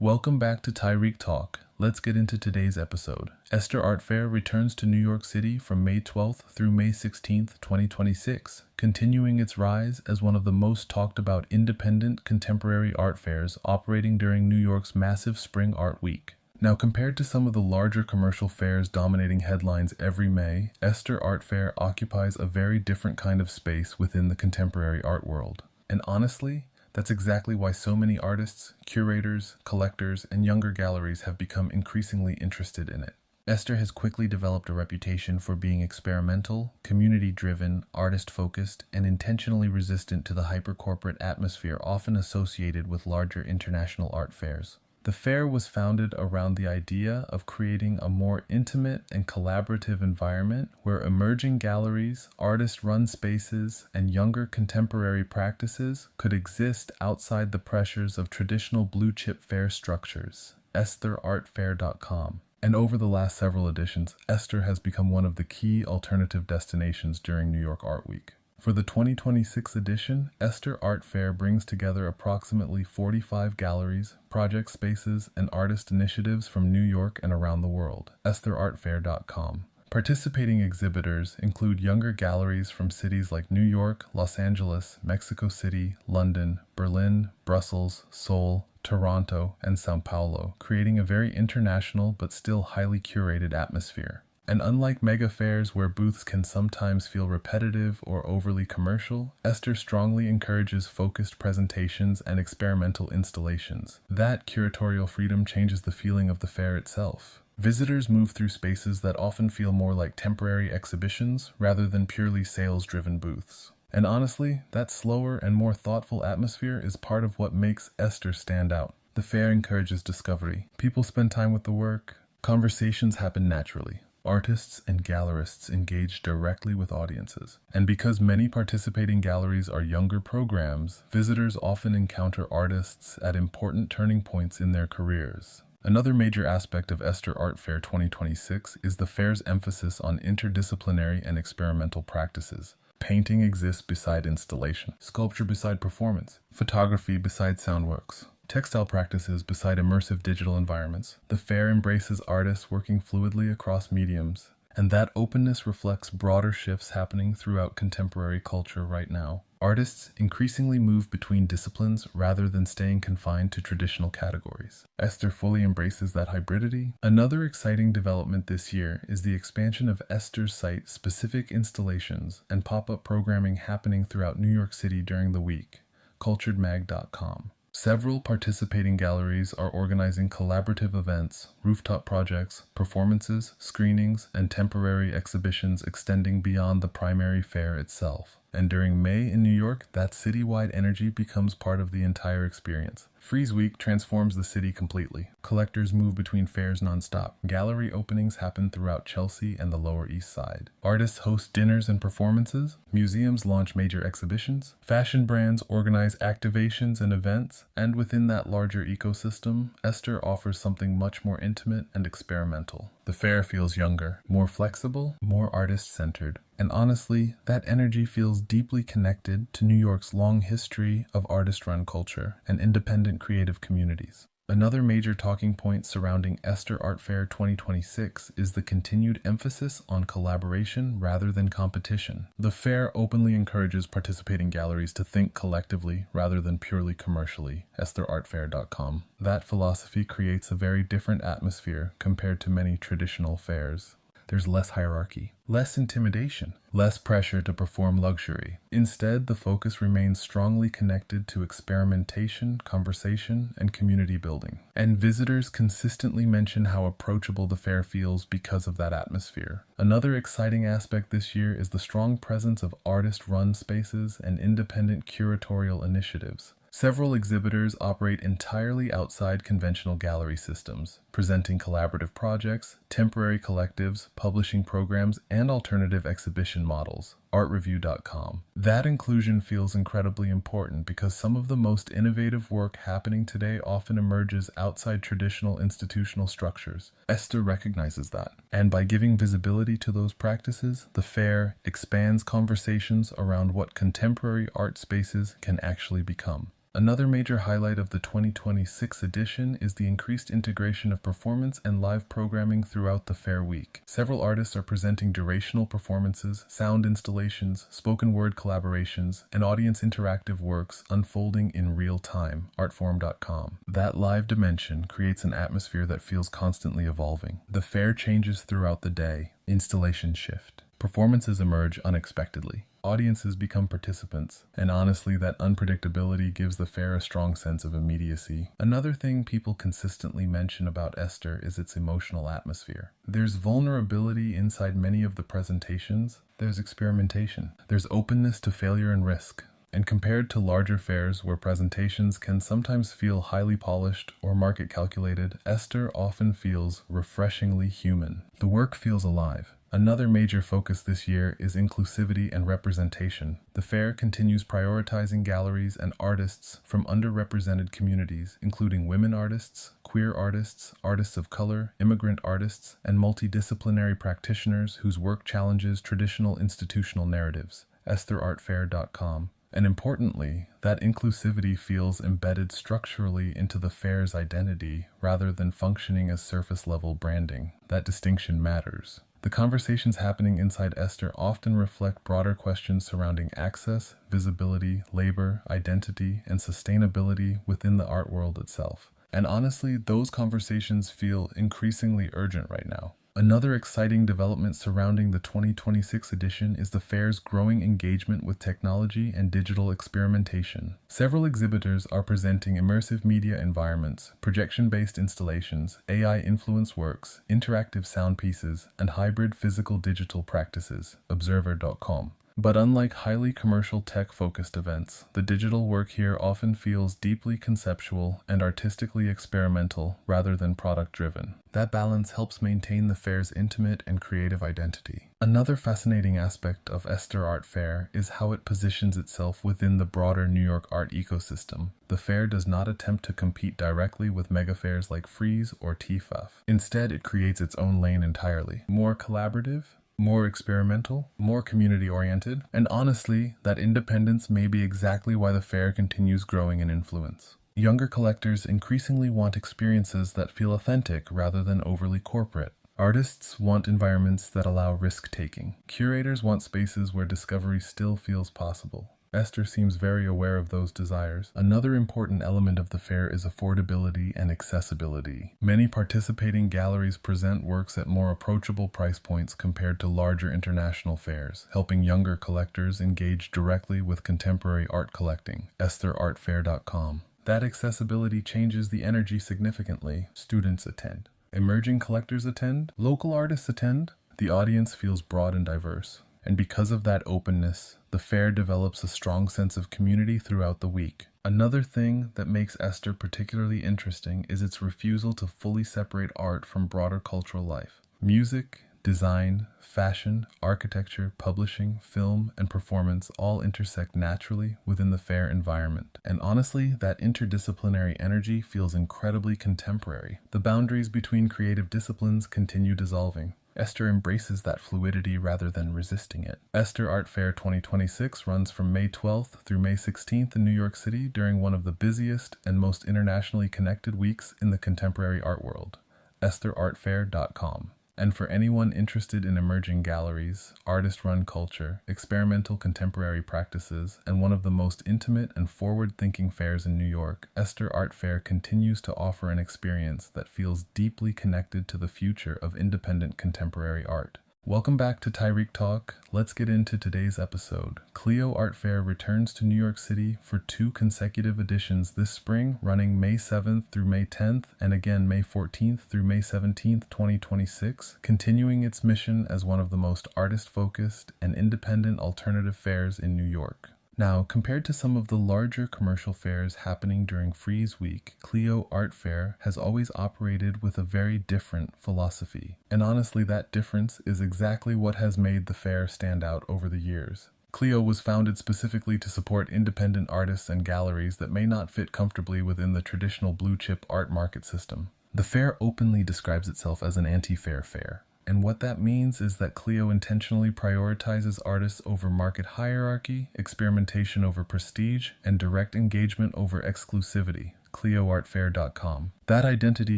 Welcome back to Tarik Talk. Let's get into today's episode. Esther Art Fair returns to New York City from May 12th through May 16th, 2026, continuing its rise as one of the most talked about independent contemporary art fairs operating during New York's massive Spring Art Week. Now, compared to some of the larger commercial fairs dominating headlines every May, Esther Art Fair occupies a very different kind of space within the contemporary art world. And honestly, that's exactly why so many artists, curators, collectors, and younger galleries have become increasingly interested in it. Esther has quickly developed a reputation for being experimental, community-driven, artist-focused, and intentionally resistant to the hyper-corporate atmosphere often associated with larger international art fairs. The fair was founded around the idea of creating a more intimate and collaborative environment where emerging galleries, artist-run spaces, and younger contemporary practices could exist outside the pressures of traditional blue-chip fair structures. EstherArtFair.com. And over the last several editions, Esther has become one of the key alternative destinations during New York Art Week. For the 2026 edition, Esther Art Fair brings together approximately 45 galleries, project spaces, and artist initiatives from New York and around the world. EstherArtFair.com. Participating exhibitors include younger galleries from cities like New York, Los Angeles, Mexico City, London, Berlin, Brussels, Seoul, Toronto, and São Paulo, creating a very international but still highly curated atmosphere. And unlike mega fairs where booths can sometimes feel repetitive or overly commercial, Esther strongly encourages focused presentations and experimental installations. That curatorial freedom changes the feeling of the fair itself. Visitors move through spaces that often feel more like temporary exhibitions rather than purely sales-driven booths. And honestly, that slower and more thoughtful atmosphere is part of what makes Esther stand out. The fair encourages discovery. People spend time with the work. Conversations happen naturally. Artists and gallerists engage directly with audiences. And because many participating galleries are younger programs, visitors often encounter artists at important turning points in their careers. Another major aspect of Esther Art Fair 2026 is the fair's emphasis on interdisciplinary and experimental practices. Painting exists beside installation, sculpture beside performance, photography beside soundworks, textile practices beside immersive digital environments. The fair embraces artists working fluidly across mediums, and that openness reflects broader shifts happening throughout contemporary culture right now. Artists increasingly move between disciplines rather than staying confined to traditional categories. Esther fully embraces that hybridity. Another exciting development this year is the expansion of Esther's site-specific installations and pop-up programming happening throughout New York City during the week. CulturedMag.com. Several participating galleries are organizing collaborative events, rooftop projects, performances, screenings, and temporary exhibitions extending beyond the primary fair itself. And during May in New York, that citywide energy becomes part of the entire experience. Frieze Week transforms the city completely. Collectors move between fairs nonstop. Gallery openings happen throughout Chelsea and the Lower East Side. Artists host dinners and performances. Museums launch major exhibitions. Fashion brands organize activations and events. And within that larger ecosystem, Esther offers something much more intimate and experimental. The fair feels younger, more flexible, more artist-centered. And honestly, that energy feels deeply connected to New York's long history of artist-run culture and independent creative communities. Another major talking point surrounding Esther Art Fair 2026 is the continued emphasis on collaboration rather than competition. The fair openly encourages participating galleries to think collectively rather than purely commercially. EstherArtFair.com. That philosophy creates a very different atmosphere compared to many traditional fairs. There's less hierarchy, less intimidation, less pressure to perform luxury. Instead, the focus remains strongly connected to experimentation, conversation, and community building. And visitors consistently mention how approachable the fair feels because of that atmosphere. Another exciting aspect this year is the strong presence of artist-run spaces and independent curatorial initiatives. Several exhibitors operate entirely outside conventional gallery systems, presenting collaborative projects, temporary collectives, publishing programs, and alternative exhibition models. ArtReview.com. That inclusion feels incredibly important because some of the most innovative work happening today often emerges outside traditional institutional structures. Esther recognizes that, and by giving visibility to those practices, the fair expands conversations around what contemporary art spaces can actually become. Another major highlight of the 2026 edition is the increased integration of performance and live programming throughout the fair week. Several artists are presenting durational performances, sound installations, spoken word collaborations, and audience interactive works unfolding in real time, artforum.com. That live dimension creates an atmosphere that feels constantly evolving. The fair changes throughout the day, installations shift. Performances emerge unexpectedly. Audiences become participants, and honestly, that unpredictability gives the fair a strong sense of immediacy. Another thing people consistently mention about Esther is its emotional atmosphere. There's vulnerability inside many of the presentations, there's experimentation, there's openness to failure and risk. And compared to larger fairs where presentations can sometimes feel highly polished or market calculated, Esther often feels refreshingly human. The work feels alive. Another major focus this year is inclusivity and representation. The fair continues prioritizing galleries and artists from underrepresented communities, including women artists, queer artists, artists of color, immigrant artists, and multidisciplinary practitioners whose work challenges traditional institutional narratives. EstherArtFair.com. And importantly, that inclusivity feels embedded structurally into the fair's identity rather than functioning as surface-level branding. That distinction matters. The conversations happening inside Esther often reflect broader questions surrounding access, visibility, labor, identity, and sustainability within the art world itself. And honestly, those conversations feel increasingly urgent right now. Another exciting development surrounding the 2026 edition is the fair's growing engagement with technology and digital experimentation. Several exhibitors are presenting immersive media environments, projection-based installations, AI-influenced works, interactive sound pieces, and hybrid physical-digital practices. Observer.com. But unlike highly commercial tech-focused events, the digital work here often feels deeply conceptual and artistically experimental rather than product-driven. That balance helps maintain the fair's intimate and creative identity. Another fascinating aspect of Esther Art Fair is how it positions itself within the broader New York art ecosystem. The fair does not attempt to compete directly with mega fairs like Frieze or TIFAF. Instead, it creates its own lane entirely. More collaborative, more experimental, more community-oriented, and honestly, that independence may be exactly why the fair continues growing in influence. Younger collectors increasingly want experiences that feel authentic rather than overly corporate. Artists want environments that allow risk-taking. Curators want spaces where discovery still feels possible. Esther seems very aware of those desires. Another important element of the fair is affordability and accessibility. Many participating galleries present works at more approachable price points compared to larger international fairs, helping younger collectors engage directly with contemporary art collecting. EstherArtFair.com. That accessibility changes the energy significantly. Students attend. Emerging collectors attend. Local artists attend. The audience feels broad and diverse. And because of that openness, the fair develops a strong sense of community throughout the week. Another thing that makes Esther particularly interesting is its refusal to fully separate art from broader cultural life. Music, design, fashion, architecture, publishing, film, and performance all intersect naturally within the fair environment. And honestly, that interdisciplinary energy feels incredibly contemporary. The boundaries between creative disciplines continue dissolving. Esther embraces that fluidity rather than resisting it. Esther Art Fair 2026 runs from May 12th through May 16th in New York City during one of the busiest and most internationally connected weeks in the contemporary art world. EstherArtFair.com. And for anyone interested in emerging galleries, artist-run culture, experimental contemporary practices, and one of the most intimate and forward-thinking fairs in New York, Esther Art Fair continues to offer an experience that feels deeply connected to the future of independent contemporary art. Welcome back to Tarik Talk. Let's get into today's episode. Clio Art Fair returns to New York City for 2 consecutive editions this spring, running May 7th through May 10th, and again May 14th through May 17th, 2026, continuing its mission as one of the most artist-focused and independent alternative fairs in New York. Now, compared to some of the larger commercial fairs happening during Frieze Week, Clio Art Fair has always operated with a very different philosophy. And honestly, that difference is exactly what has made the fair stand out over the years. Clio was founded specifically to support independent artists and galleries that may not fit comfortably within the traditional blue-chip art market system. The fair openly describes itself as an anti-fair fair. And what that means is that Clio intentionally prioritizes artists over market hierarchy, experimentation over prestige, and direct engagement over exclusivity. ClioArtFair.com. That identity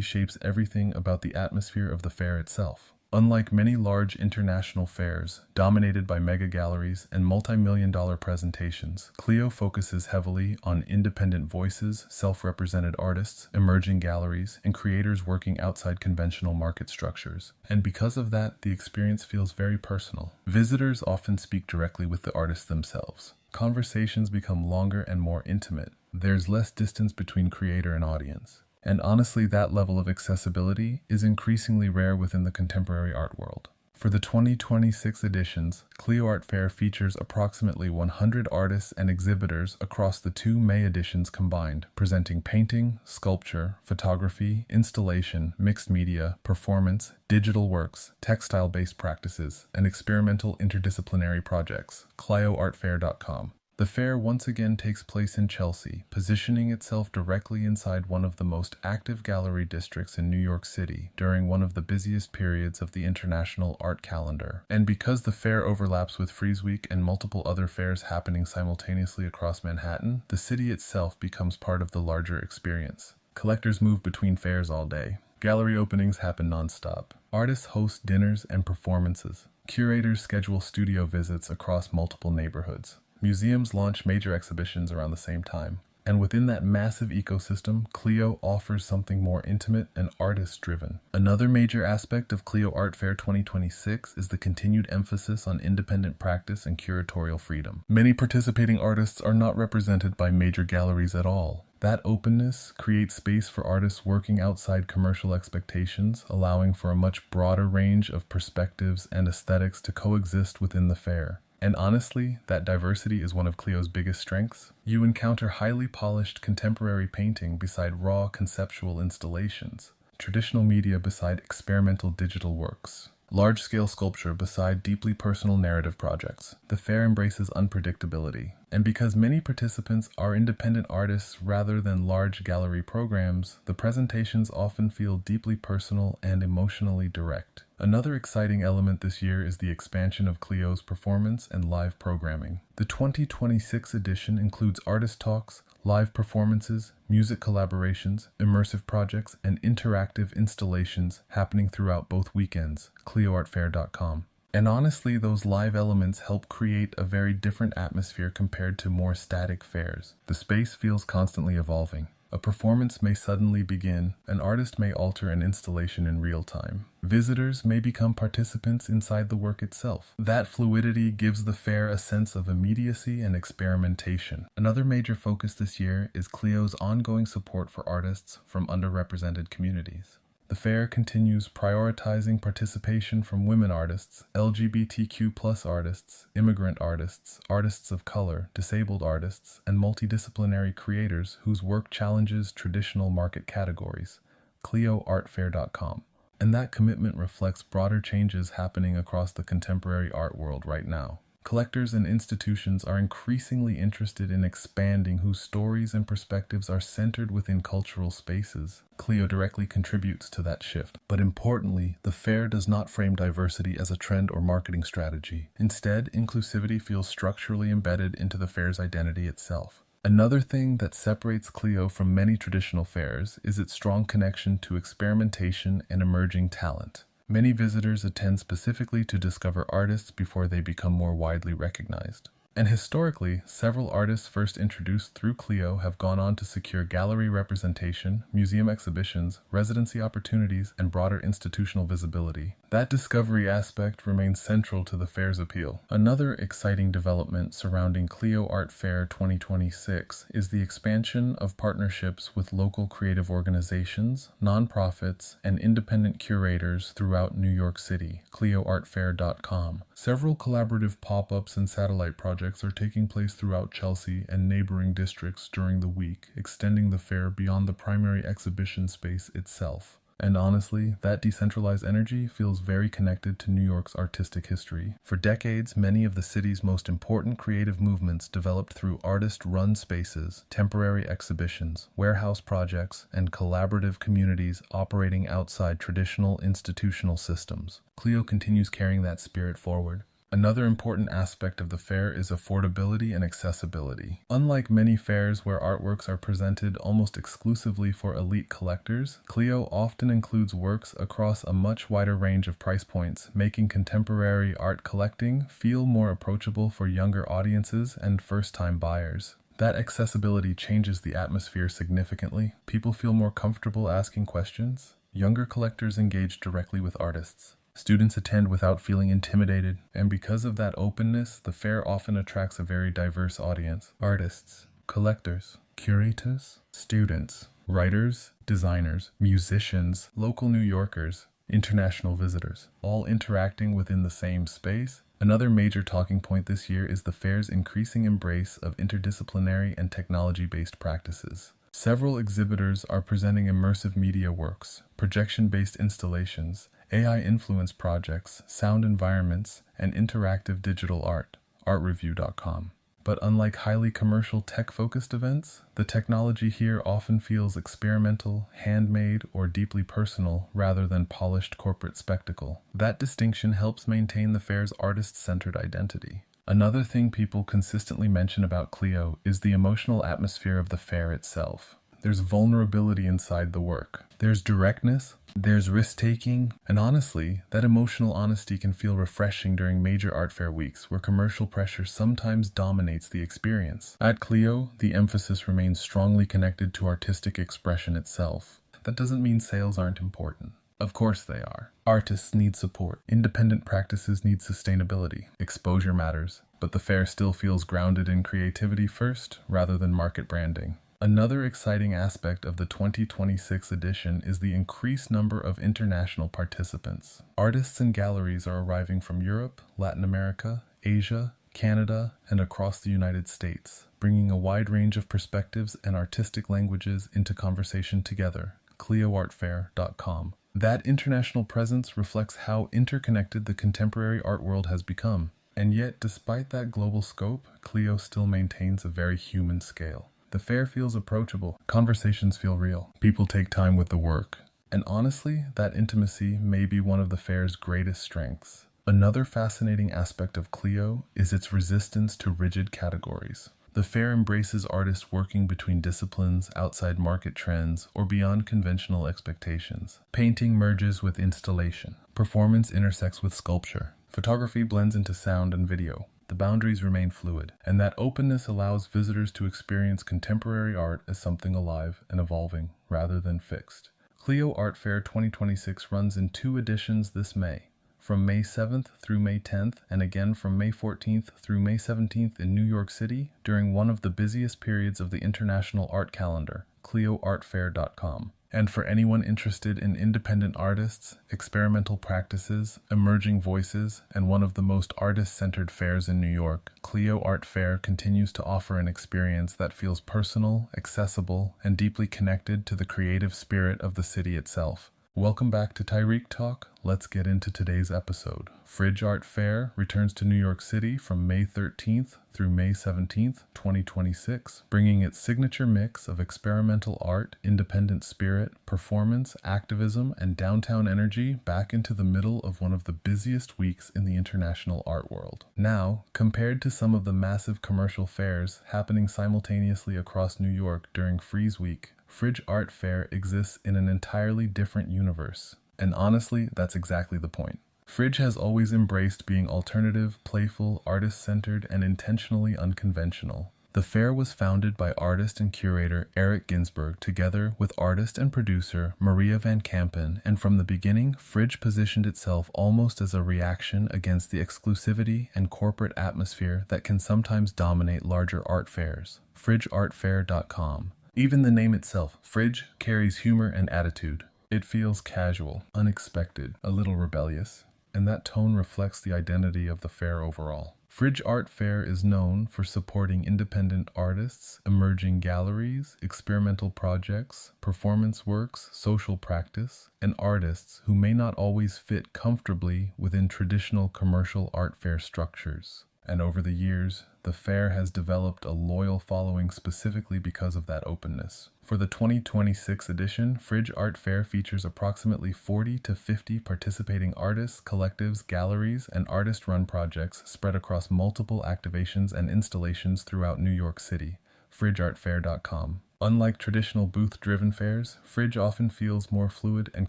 shapes everything about the atmosphere of the fair itself. Unlike many large international fairs, dominated by mega galleries and multi-million-dollar presentations, Clio focuses heavily on independent voices, self-represented artists, emerging galleries, and creators working outside conventional market structures. And because of that, the experience feels very personal. Visitors often speak directly with the artists themselves. Conversations become longer and more intimate. There's less distance between creator and audience. And honestly, that level of accessibility is increasingly rare within the contemporary art world. For the 2026 editions, Clio Art Fair features approximately 100 artists and exhibitors across the two May editions combined, presenting painting, sculpture, photography, installation, mixed media, performance, digital works, textile-based practices, and experimental interdisciplinary projects. ClioArtFair.com. The fair once again takes place in Chelsea, positioning itself directly inside one of the most active gallery districts in New York City during one of the busiest periods of the international art calendar. And because the fair overlaps with Frieze Week and multiple other fairs happening simultaneously across Manhattan, the city itself becomes part of the larger experience. Collectors move between fairs all day. Gallery openings happen nonstop. Artists host dinners and performances. Curators schedule studio visits across multiple neighborhoods. Museums launch major exhibitions around the same time. And within that massive ecosystem, Clio offers something more intimate and artist-driven. Another major aspect of Clio Art Fair 2026 is the continued emphasis on independent practice and curatorial freedom. Many participating artists are not represented by major galleries at all. That openness creates space for artists working outside commercial expectations, allowing for a much broader range of perspectives and aesthetics to coexist within the fair. And honestly, that diversity is one of Clio's biggest strengths. You encounter highly polished contemporary painting beside raw conceptual installations, traditional media beside experimental digital works, large-scale sculpture beside deeply personal narrative projects. The fair embraces unpredictability. And because many participants are independent artists rather than large gallery programs, the presentations often feel deeply personal and emotionally direct. Another exciting element this year is the expansion of Clio's performance and live programming. The 2026 edition includes artist talks, live performances, music collaborations, immersive projects, and interactive installations happening throughout both weekends. ClioArtFair.com. And honestly, those live elements help create a very different atmosphere compared to more static fairs. The space feels constantly evolving. A performance may suddenly begin, an artist may alter an installation in real time. Visitors may become participants inside the work itself. That fluidity gives the fair a sense of immediacy and experimentation. Another major focus this year is Clio's ongoing support for artists from underrepresented communities. The fair continues prioritizing participation from women artists, LGBTQ+ artists, immigrant artists, artists of color, disabled artists, and multidisciplinary creators whose work challenges traditional market categories. ClioArtFair.com. And that commitment reflects broader changes happening across the contemporary art world right now. Collectors and institutions are increasingly interested in expanding whose stories and perspectives are centered within cultural spaces. Clio directly contributes to that shift. But importantly, the fair does not frame diversity as a trend or marketing strategy. Instead, inclusivity feels structurally embedded into the fair's identity itself. Another thing that separates Clio from many traditional fairs is its strong connection to experimentation and emerging talent. Many visitors attend specifically to discover artists before they become more widely recognized. And historically, several artists first introduced through Clio have gone on to secure gallery representation, museum exhibitions, residency opportunities, and broader institutional visibility. That discovery aspect remains central to the fair's appeal. Another exciting development surrounding Clio Art Fair 2026 is the expansion of partnerships with local creative organizations, nonprofits, and independent curators throughout New York City. ClioArtFair.com. Several collaborative pop-ups and satellite projects are taking place throughout Chelsea and neighboring districts during the week, extending the fair beyond the primary exhibition space itself. And honestly, that decentralized energy feels very connected to New York's artistic history. For decades, many of the city's most important creative movements developed through artist-run spaces, temporary exhibitions, warehouse projects, and collaborative communities operating outside traditional institutional systems. Clio continues carrying that spirit forward. Another important aspect of the fair is affordability and accessibility. Unlike many fairs where artworks are presented almost exclusively for elite collectors, Clio often includes works across a much wider range of price points, making contemporary art collecting feel more approachable for younger audiences and first-time buyers. That accessibility changes the atmosphere significantly. People feel more comfortable asking questions. Younger collectors engage directly with artists. Students attend without feeling intimidated, and because of that openness, the fair often attracts a very diverse audience. Artists, collectors, curators, students, writers, designers, musicians, local New Yorkers, international visitors, all interacting within the same space. Another major talking point this year is the fair's increasing embrace of interdisciplinary and technology-based practices. Several exhibitors are presenting immersive media works, projection-based installations, AI-influenced projects, sound environments, and interactive digital art, artreview.com. But unlike highly commercial tech-focused events, the technology here often feels experimental, handmade, or deeply personal rather than polished corporate spectacle. That distinction helps maintain the fair's artist-centered identity. Another thing people consistently mention about Clio is the emotional atmosphere of the fair itself. There's vulnerability inside the work. There's directness, there's risk-taking, and honestly, that emotional honesty can feel refreshing during major art fair weeks where commercial pressure sometimes dominates the experience. At Clio, the emphasis remains strongly connected to artistic expression itself. That doesn't mean sales aren't important. Of course they are. Artists need support. Independent practices need sustainability. Exposure matters, but the fair still feels grounded in creativity first, rather than market branding. Another exciting aspect of the 2026 edition is the increased number of international participants. Artists and galleries are arriving from Europe, Latin America, Asia, Canada, and across the United States, bringing a wide range of perspectives and artistic languages into conversation together. ClioArtFair.com. That international presence reflects how interconnected the contemporary art world has become. And yet, despite that global scope, Clio still maintains a very human scale. The fair feels approachable, conversations feel real, people take time with the work. And honestly, that intimacy may be one of the fair's greatest strengths. Another fascinating aspect of Clio is its resistance to rigid categories. The fair embraces artists working between disciplines, outside market trends, or beyond conventional expectations. Painting merges with installation. Performance intersects with sculpture. Photography blends into sound and video. The boundaries remain fluid, and that openness allows visitors to experience contemporary art as something alive and evolving, rather than fixed. Clio Art Fair 2026 runs in 2 editions this May, from May 7th through May 10th, and again from May 14th through May 17th in New York City during one of the busiest periods of the international art calendar, ClioArtFair.com. And for anyone interested in independent artists, experimental practices, emerging voices, and one of the most artist-centered fairs in New York, Clio Art Fair continues to offer an experience that feels personal, accessible, and deeply connected to the creative spirit of the city itself. Welcome back to Tarik Talk. Let's get into today's episode. Fridge Art Fair returns to New York City from May 13th through May 17th, 2026, bringing its signature mix of experimental art, independent spirit, performance, activism, and downtown energy back into the middle of one of the busiest weeks in the international art world. Now, compared to some of the massive commercial fairs happening simultaneously across New York during Frieze Week, Fridge Art Fair exists in an entirely different universe. And honestly, that's exactly the point. Fridge has always embraced being alternative, playful, artist-centered, and intentionally unconventional. The fair was founded by artist and curator Eric Ginsberg together with artist and producer Maria Van Kampen, and from the beginning, Fridge positioned itself almost as a reaction against the exclusivity and corporate atmosphere that can sometimes dominate larger art fairs. FridgeArtFair.com. Even the name itself, Fridge, carries humor and attitude. It feels casual, unexpected, a little rebellious, and that tone reflects the identity of the fair overall. Fridge Art Fair is known for supporting independent artists, emerging galleries, experimental projects, performance works, social practice, and artists who may not always fit comfortably within traditional commercial art fair structures. And over the years, the fair has developed a loyal following specifically because of that openness. For the 2026 edition, Fridge Art Fair features approximately 40 to 50 participating artists, collectives, galleries, and artist-run projects spread across multiple activations and installations throughout New York City. FridgeArtFair.com. Unlike traditional booth-driven fairs, Fridge often feels more fluid and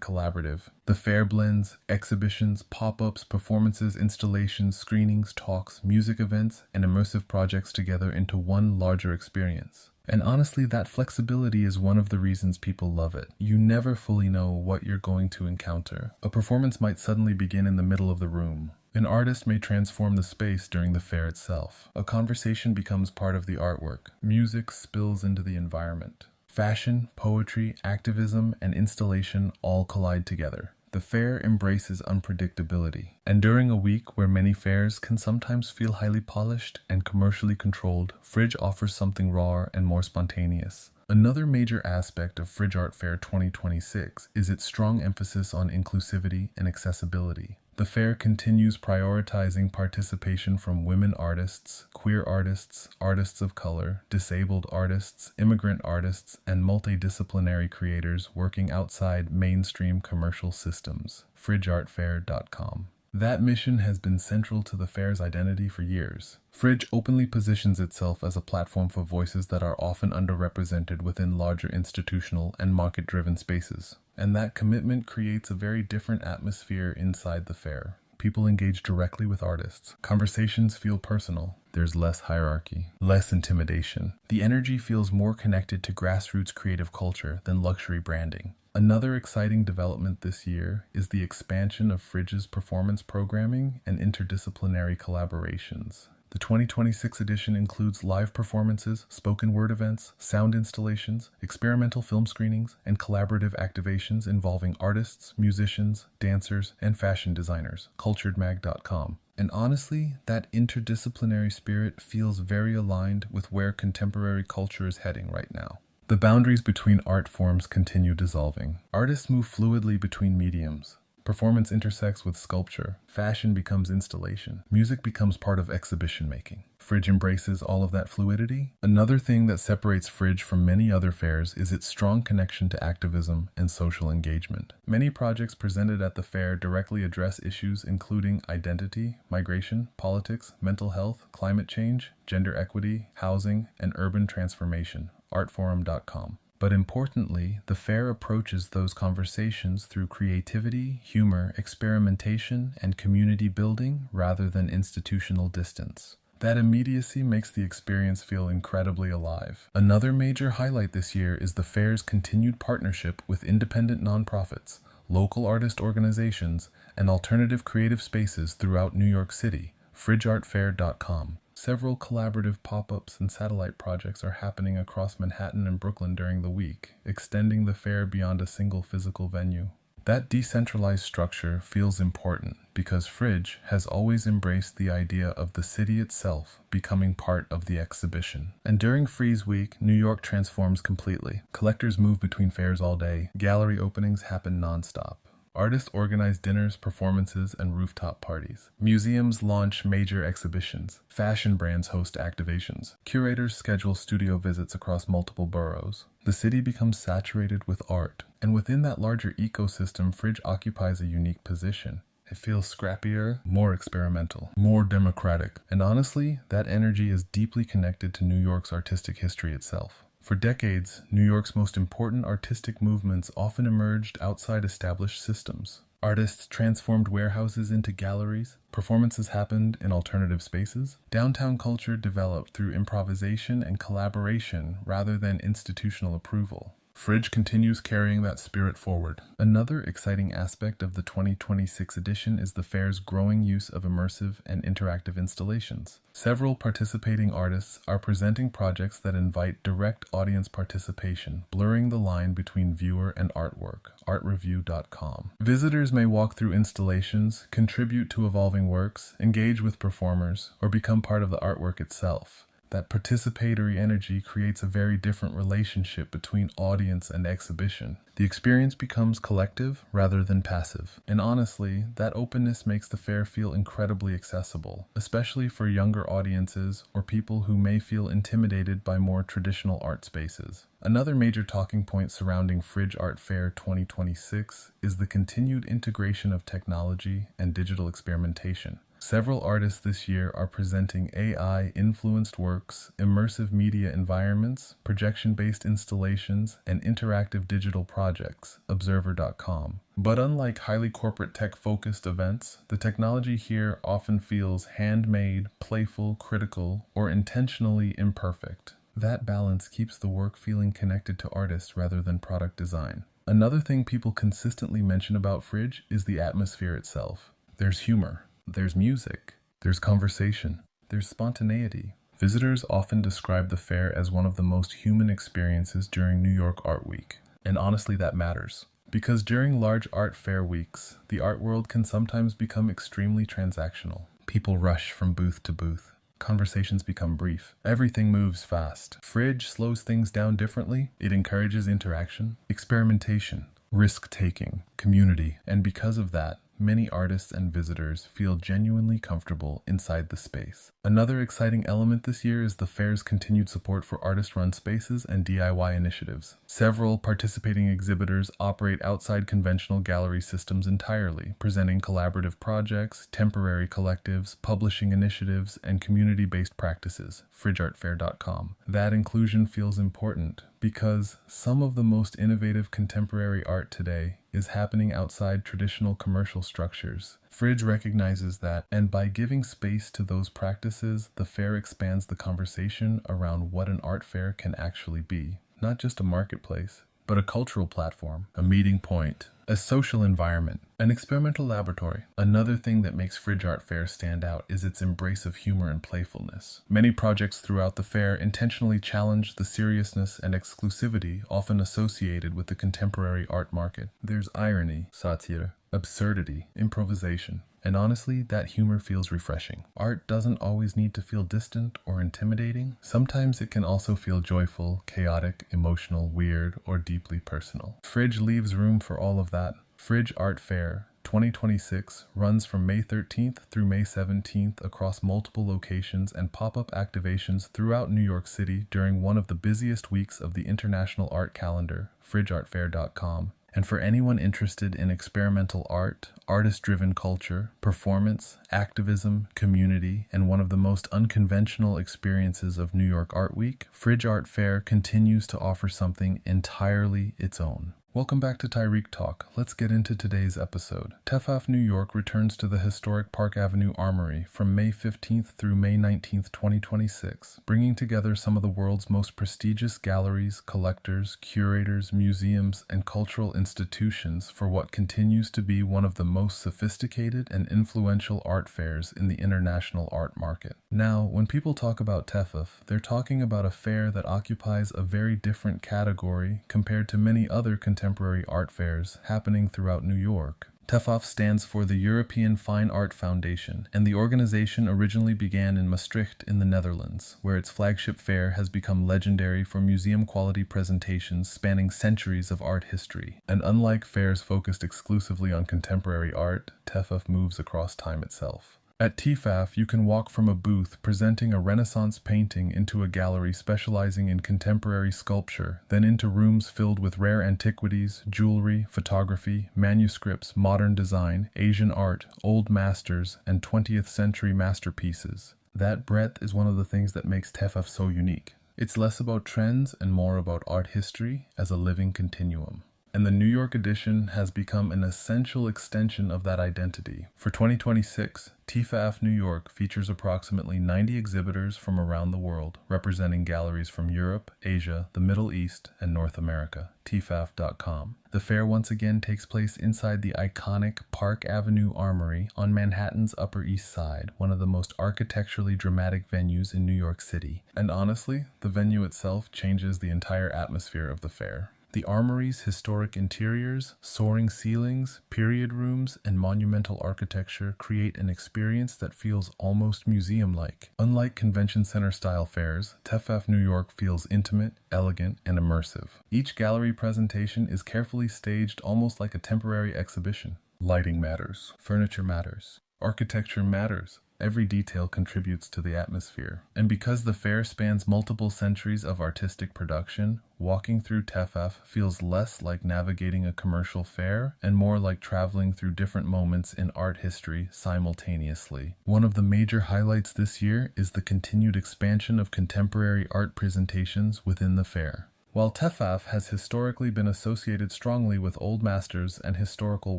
collaborative. The fair blends exhibitions, pop-ups, performances, installations, screenings, talks, music events, and immersive projects together into one larger experience. And honestly, that flexibility is one of the reasons people love it. You never fully know what you're going to encounter. A performance might suddenly begin in the middle of the room. An artist may transform the space during the fair itself. A conversation becomes part of the artwork. Music spills into the environment. Fashion, poetry, activism, and installation all collide together. The fair embraces unpredictability. And during a week where many fairs can sometimes feel highly polished and commercially controlled, Fridge offers something raw and more spontaneous. Another major aspect of Fridge Art Fair 2026 is its strong emphasis on inclusivity and accessibility. The fair continues prioritizing participation from women artists, queer artists, artists of color, disabled artists, immigrant artists, and multidisciplinary creators working outside mainstream commercial systems. FridgeArtFair.com. That mission has been central to the fair's identity for years. Fridge openly positions itself as a platform for voices that are often underrepresented within larger institutional and market-driven spaces. And that commitment creates a very different atmosphere inside the fair. People engage directly with artists. Conversations feel personal. There's less hierarchy, less intimidation. The energy feels more connected to grassroots creative culture than luxury branding. Another exciting development this year is the expansion of Fridge's performance programming and interdisciplinary collaborations. The 2026 edition includes live performances, spoken word events, sound installations, experimental film screenings, and collaborative activations involving artists, musicians, dancers, and fashion designers. CulturedMag.com. And honestly, that interdisciplinary spirit feels very aligned with where contemporary culture is heading right now. The boundaries between art forms continue dissolving. Artists move fluidly between mediums. Performance intersects with sculpture. Fashion becomes installation. Music becomes part of exhibition making. Fridge embraces all of that fluidity. Another thing that separates Fridge from many other fairs is its strong connection to activism and social engagement. Many projects presented at the fair directly address issues including identity, migration, politics, mental health, climate change, gender equity, housing, and urban transformation. Artforum.com. But importantly, the fair approaches those conversations through creativity, humor, experimentation, and community building rather than institutional distance. That immediacy makes the experience feel incredibly alive. Another major highlight this year is the fair's continued partnership with independent nonprofits, local artist organizations, and alternative creative spaces throughout New York City. FridgeArtFair.com. Several collaborative pop-ups and satellite projects are happening across Manhattan and Brooklyn during the week, extending the fair beyond a single physical venue. That decentralized structure feels important because Fridge has always embraced the idea of the city itself becoming part of the exhibition. And during Frieze Week, New York transforms completely. Collectors move between fairs all day. Gallery openings happen nonstop. Artists organize dinners, performances, and rooftop parties. Museums launch major exhibitions. Fashion brands host activations. Curators schedule studio visits across multiple boroughs. The city becomes saturated with art. And within that larger ecosystem, Fridge occupies a unique position. It feels scrappier, more experimental, more democratic. And honestly, that energy is deeply connected to New York's artistic history itself. For decades, New York's most important artistic movements often emerged outside established systems. Artists transformed warehouses into galleries, performances happened in alternative spaces, downtown culture developed through improvisation and collaboration rather than institutional approval. Fridge continues carrying that spirit forward. Another exciting aspect of the 2026 edition is the fair's growing use of immersive and interactive installations. Several participating artists are presenting projects that invite direct audience participation, blurring the line between viewer and artwork. Artreview.com. Visitors may walk through installations, contribute to evolving works, engage with performers, or become part of the artwork itself. That participatory energy creates a very different relationship between audience and exhibition. The experience becomes collective rather than passive. And honestly, that openness makes the fair feel incredibly accessible, especially for younger audiences or people who may feel intimidated by more traditional art spaces. Another major talking point surrounding Fridge Art Fair 2026 is the continued integration of technology and digital experimentation. Several artists this year are presenting AI-influenced works, immersive media environments, projection-based installations, and interactive digital projects, Observer.com. But unlike highly corporate tech-focused events, the technology here often feels handmade, playful, critical, or intentionally imperfect. That balance keeps the work feeling connected to artists rather than product design. Another thing people consistently mention about Fridge is the atmosphere itself. There's humor. There's music, there's conversation, there's spontaneity. Visitors often describe the fair as one of the most human experiences during New York Art Week. And honestly, that matters. Because during large art fair weeks, the art world can sometimes become extremely transactional. People rush from booth to booth. Conversations become brief. Everything moves fast. Fridge slows things down differently. It encourages interaction, experimentation, risk-taking, community. And because of that, many artists and visitors feel genuinely comfortable inside the space. Another exciting element this year is the fair's continued support for artist-run spaces and DIY initiatives. Several participating exhibitors operate outside conventional gallery systems entirely, presenting collaborative projects, temporary collectives, publishing initiatives, and community-based practices. FridgeArtFair.com. That inclusion feels important because some of the most innovative contemporary art today is happening outside traditional commercial structures. Fridge recognizes that, and by giving space to those practices, the fair expands the conversation around what an art fair can actually be. Not just a marketplace, but a cultural platform, a meeting point, a social environment, an experimental laboratory. Another thing that makes Fridge Art Fair stand out is its embrace of humor and playfulness. Many projects throughout the fair intentionally challenge the seriousness and exclusivity often associated with the contemporary art market. There's irony, satire, absurdity, improvisation. And honestly, that humor feels refreshing. Art doesn't always need to feel distant or intimidating. Sometimes it can also feel joyful, chaotic, emotional, weird, or deeply personal. Fridge leaves room for all of that. Fridge Art Fair 2026 runs from May 13th through May 17th across multiple locations and pop-up activations throughout New York City during one of the busiest weeks of the International Art Calendar, FridgeArtFair.com. And for anyone interested in experimental art, artist-driven culture, performance, activism, community, and one of the most unconventional experiences of New York Art Week, Fridge Art Fair continues to offer something entirely its own. Welcome back to Tarik Talk. Let's get into today's episode. TEFAF New York returns to the historic Park Avenue Armory from May 15th through May 19th, 2026, bringing together some of the world's most prestigious galleries, collectors, curators, museums, and cultural institutions for what continues to be one of the most sophisticated and influential art fairs in the international art market. Now, when people talk about TEFAF, they're talking about a fair that occupies a very different category compared to many other contemporary art fairs happening throughout New York. TEFAF stands for the European Fine Art Foundation, and the organization originally began in Maastricht in the Netherlands, where its flagship fair has become legendary for museum-quality presentations spanning centuries of art history. And unlike fairs focused exclusively on contemporary art, TEFAF moves across time itself. At TEFAF, you can walk from a booth presenting a Renaissance painting into a gallery specializing in contemporary sculpture, then into rooms filled with rare antiquities, jewelry, photography, manuscripts, modern design, Asian art, old masters, and 20th century masterpieces. That breadth is one of the things that makes TEFAF so unique. It's less about trends and more about art history as a living continuum. and the New York edition has become an essential extension of that identity. For 2026, TFAF New York features approximately 90 exhibitors from around the world, representing galleries from Europe, Asia, the Middle East, and North America. TFAF.com. The fair once again takes place inside the iconic Park Avenue Armory on Manhattan's Upper East Side, one of the most architecturally dramatic venues in New York City. And honestly, the venue itself changes the entire atmosphere of the fair. The Armory's historic interiors, soaring ceilings, period rooms, and monumental architecture create an experience that feels almost museum-like. Unlike convention center-style fairs, TFAF New York feels intimate, elegant, and immersive. Each gallery presentation is carefully staged almost like a temporary exhibition. Lighting matters. Furniture matters. Architecture matters. Every detail contributes to the atmosphere. And because the fair spans multiple centuries of artistic production, walking through TFAF feels less like navigating a commercial fair and more like traveling through different moments in art history simultaneously. One of the major highlights this year is the continued expansion of contemporary art presentations within the fair. While TFAF has historically been associated strongly with old masters and historical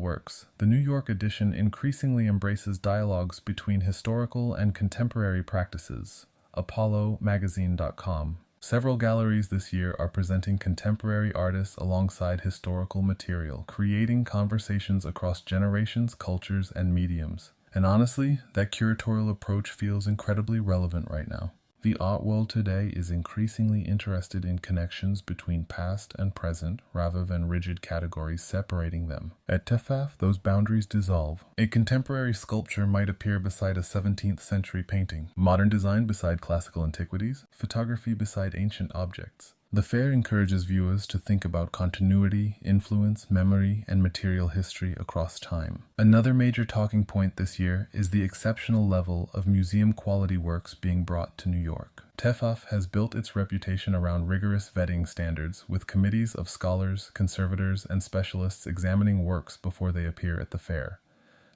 works, the New York edition increasingly embraces dialogues between historical and contemporary practices. ApolloMagazine.com. Several galleries this year are presenting contemporary artists alongside historical material, creating conversations across generations, cultures, and mediums. And honestly, that curatorial approach feels incredibly relevant right now. The art world today is increasingly interested in connections between past and present rather than rigid categories separating them. At TFAF, those boundaries dissolve. A contemporary sculpture might appear beside a 17th century painting, modern design beside classical antiquities, photography beside ancient objects. The fair encourages viewers to think about continuity, influence, memory, and material history across time. Another major talking point this year is the exceptional level of museum-quality works being brought to New York. TFAF has built its reputation around rigorous vetting standards, with committees of scholars, conservators, and specialists examining works before they appear at the fair.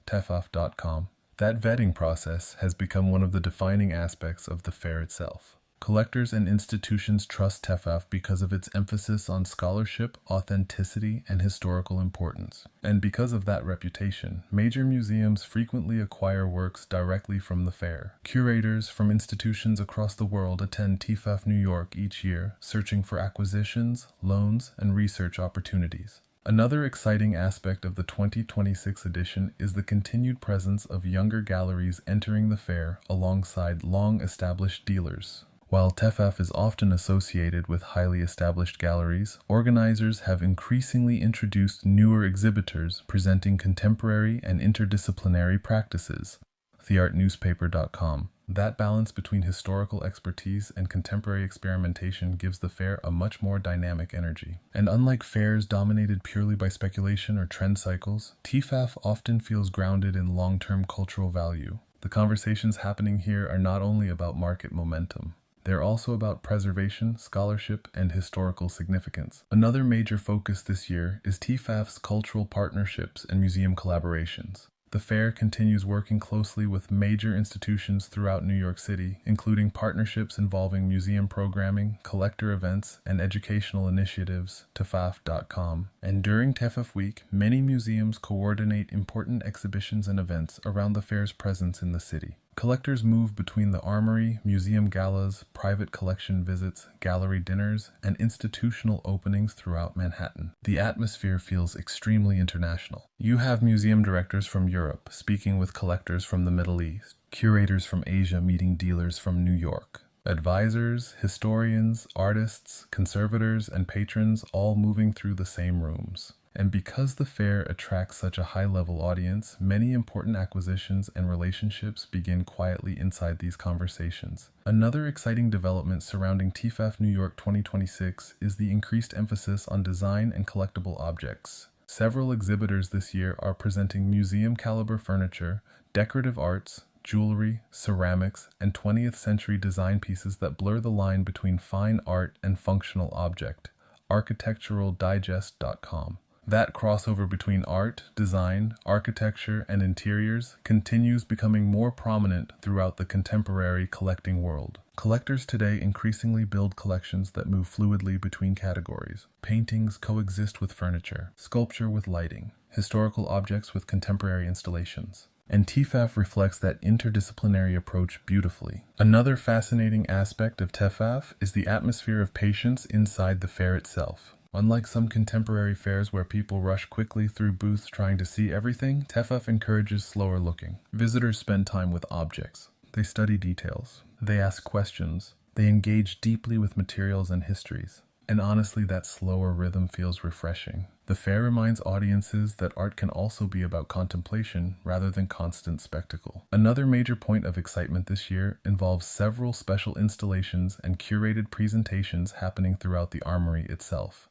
TFAF.com. That vetting process has become one of the defining aspects of the fair itself. Collectors and institutions trust TFAF because of its emphasis on scholarship, authenticity, and historical importance. And because of that reputation, major museums frequently acquire works directly from the fair. Curators from institutions across the world attend TFAF New York each year, searching for acquisitions, loans, and research opportunities. Another exciting aspect of the 2026 edition is the continued presence of younger galleries entering the fair alongside long-established dealers. While TFAF is often associated with highly established galleries, organizers have increasingly introduced newer exhibitors presenting contemporary and interdisciplinary practices. TheArtNewspaper.com. That balance between historical expertise and contemporary experimentation gives the fair a much more dynamic energy. And unlike fairs dominated purely by speculation or trend cycles, TFAF often feels grounded in long-term cultural value. The conversations happening here are not only about market momentum. They're also about preservation, scholarship, and historical significance. Another major focus this year is TFAF's cultural partnerships and museum collaborations. The fair continues working closely with major institutions throughout New York City, including partnerships involving museum programming, collector events, and educational initiatives, TFAF.com. And during TFAF Week, many museums coordinate important exhibitions and events around the fair's presence in the city. Collectors move between the Armory, museum galas, private collection visits, gallery dinners, and institutional openings throughout Manhattan. The atmosphere feels extremely international. You have museum directors from Europe speaking with collectors from the Middle East, curators from Asia meeting dealers from New York, advisors, historians, artists, conservators, and patrons all moving through the same rooms. And because the fair attracts such a high-level audience, many important acquisitions and relationships begin quietly inside these conversations. Another exciting development surrounding TFAF New York 2026 is the increased emphasis on design and collectible objects. Several exhibitors this year are presenting museum-caliber furniture, decorative arts, jewelry, ceramics, and 20th century design pieces that blur the line between fine art and functional object. ArchitecturalDigest.com. That crossover between art, design, architecture, and interiors continues becoming more prominent throughout the contemporary collecting world. Collectors today increasingly build collections that move fluidly between categories. Paintings coexist with furniture, sculpture with lighting, historical objects with contemporary installations. And TEFAF reflects that interdisciplinary approach beautifully. Another fascinating aspect of TEFAF is the atmosphere of patience inside the fair itself. Unlike some contemporary fairs where people rush quickly through booths trying to see everything, TEFAF encourages slower looking. Visitors spend time with objects. They study details. They ask questions. They engage deeply with materials and histories. And honestly, that slower rhythm feels refreshing. The fair reminds audiences that art can also be about contemplation rather than constant spectacle. Another major point of excitement this year involves several special installations and curated presentations happening throughout the armory itself.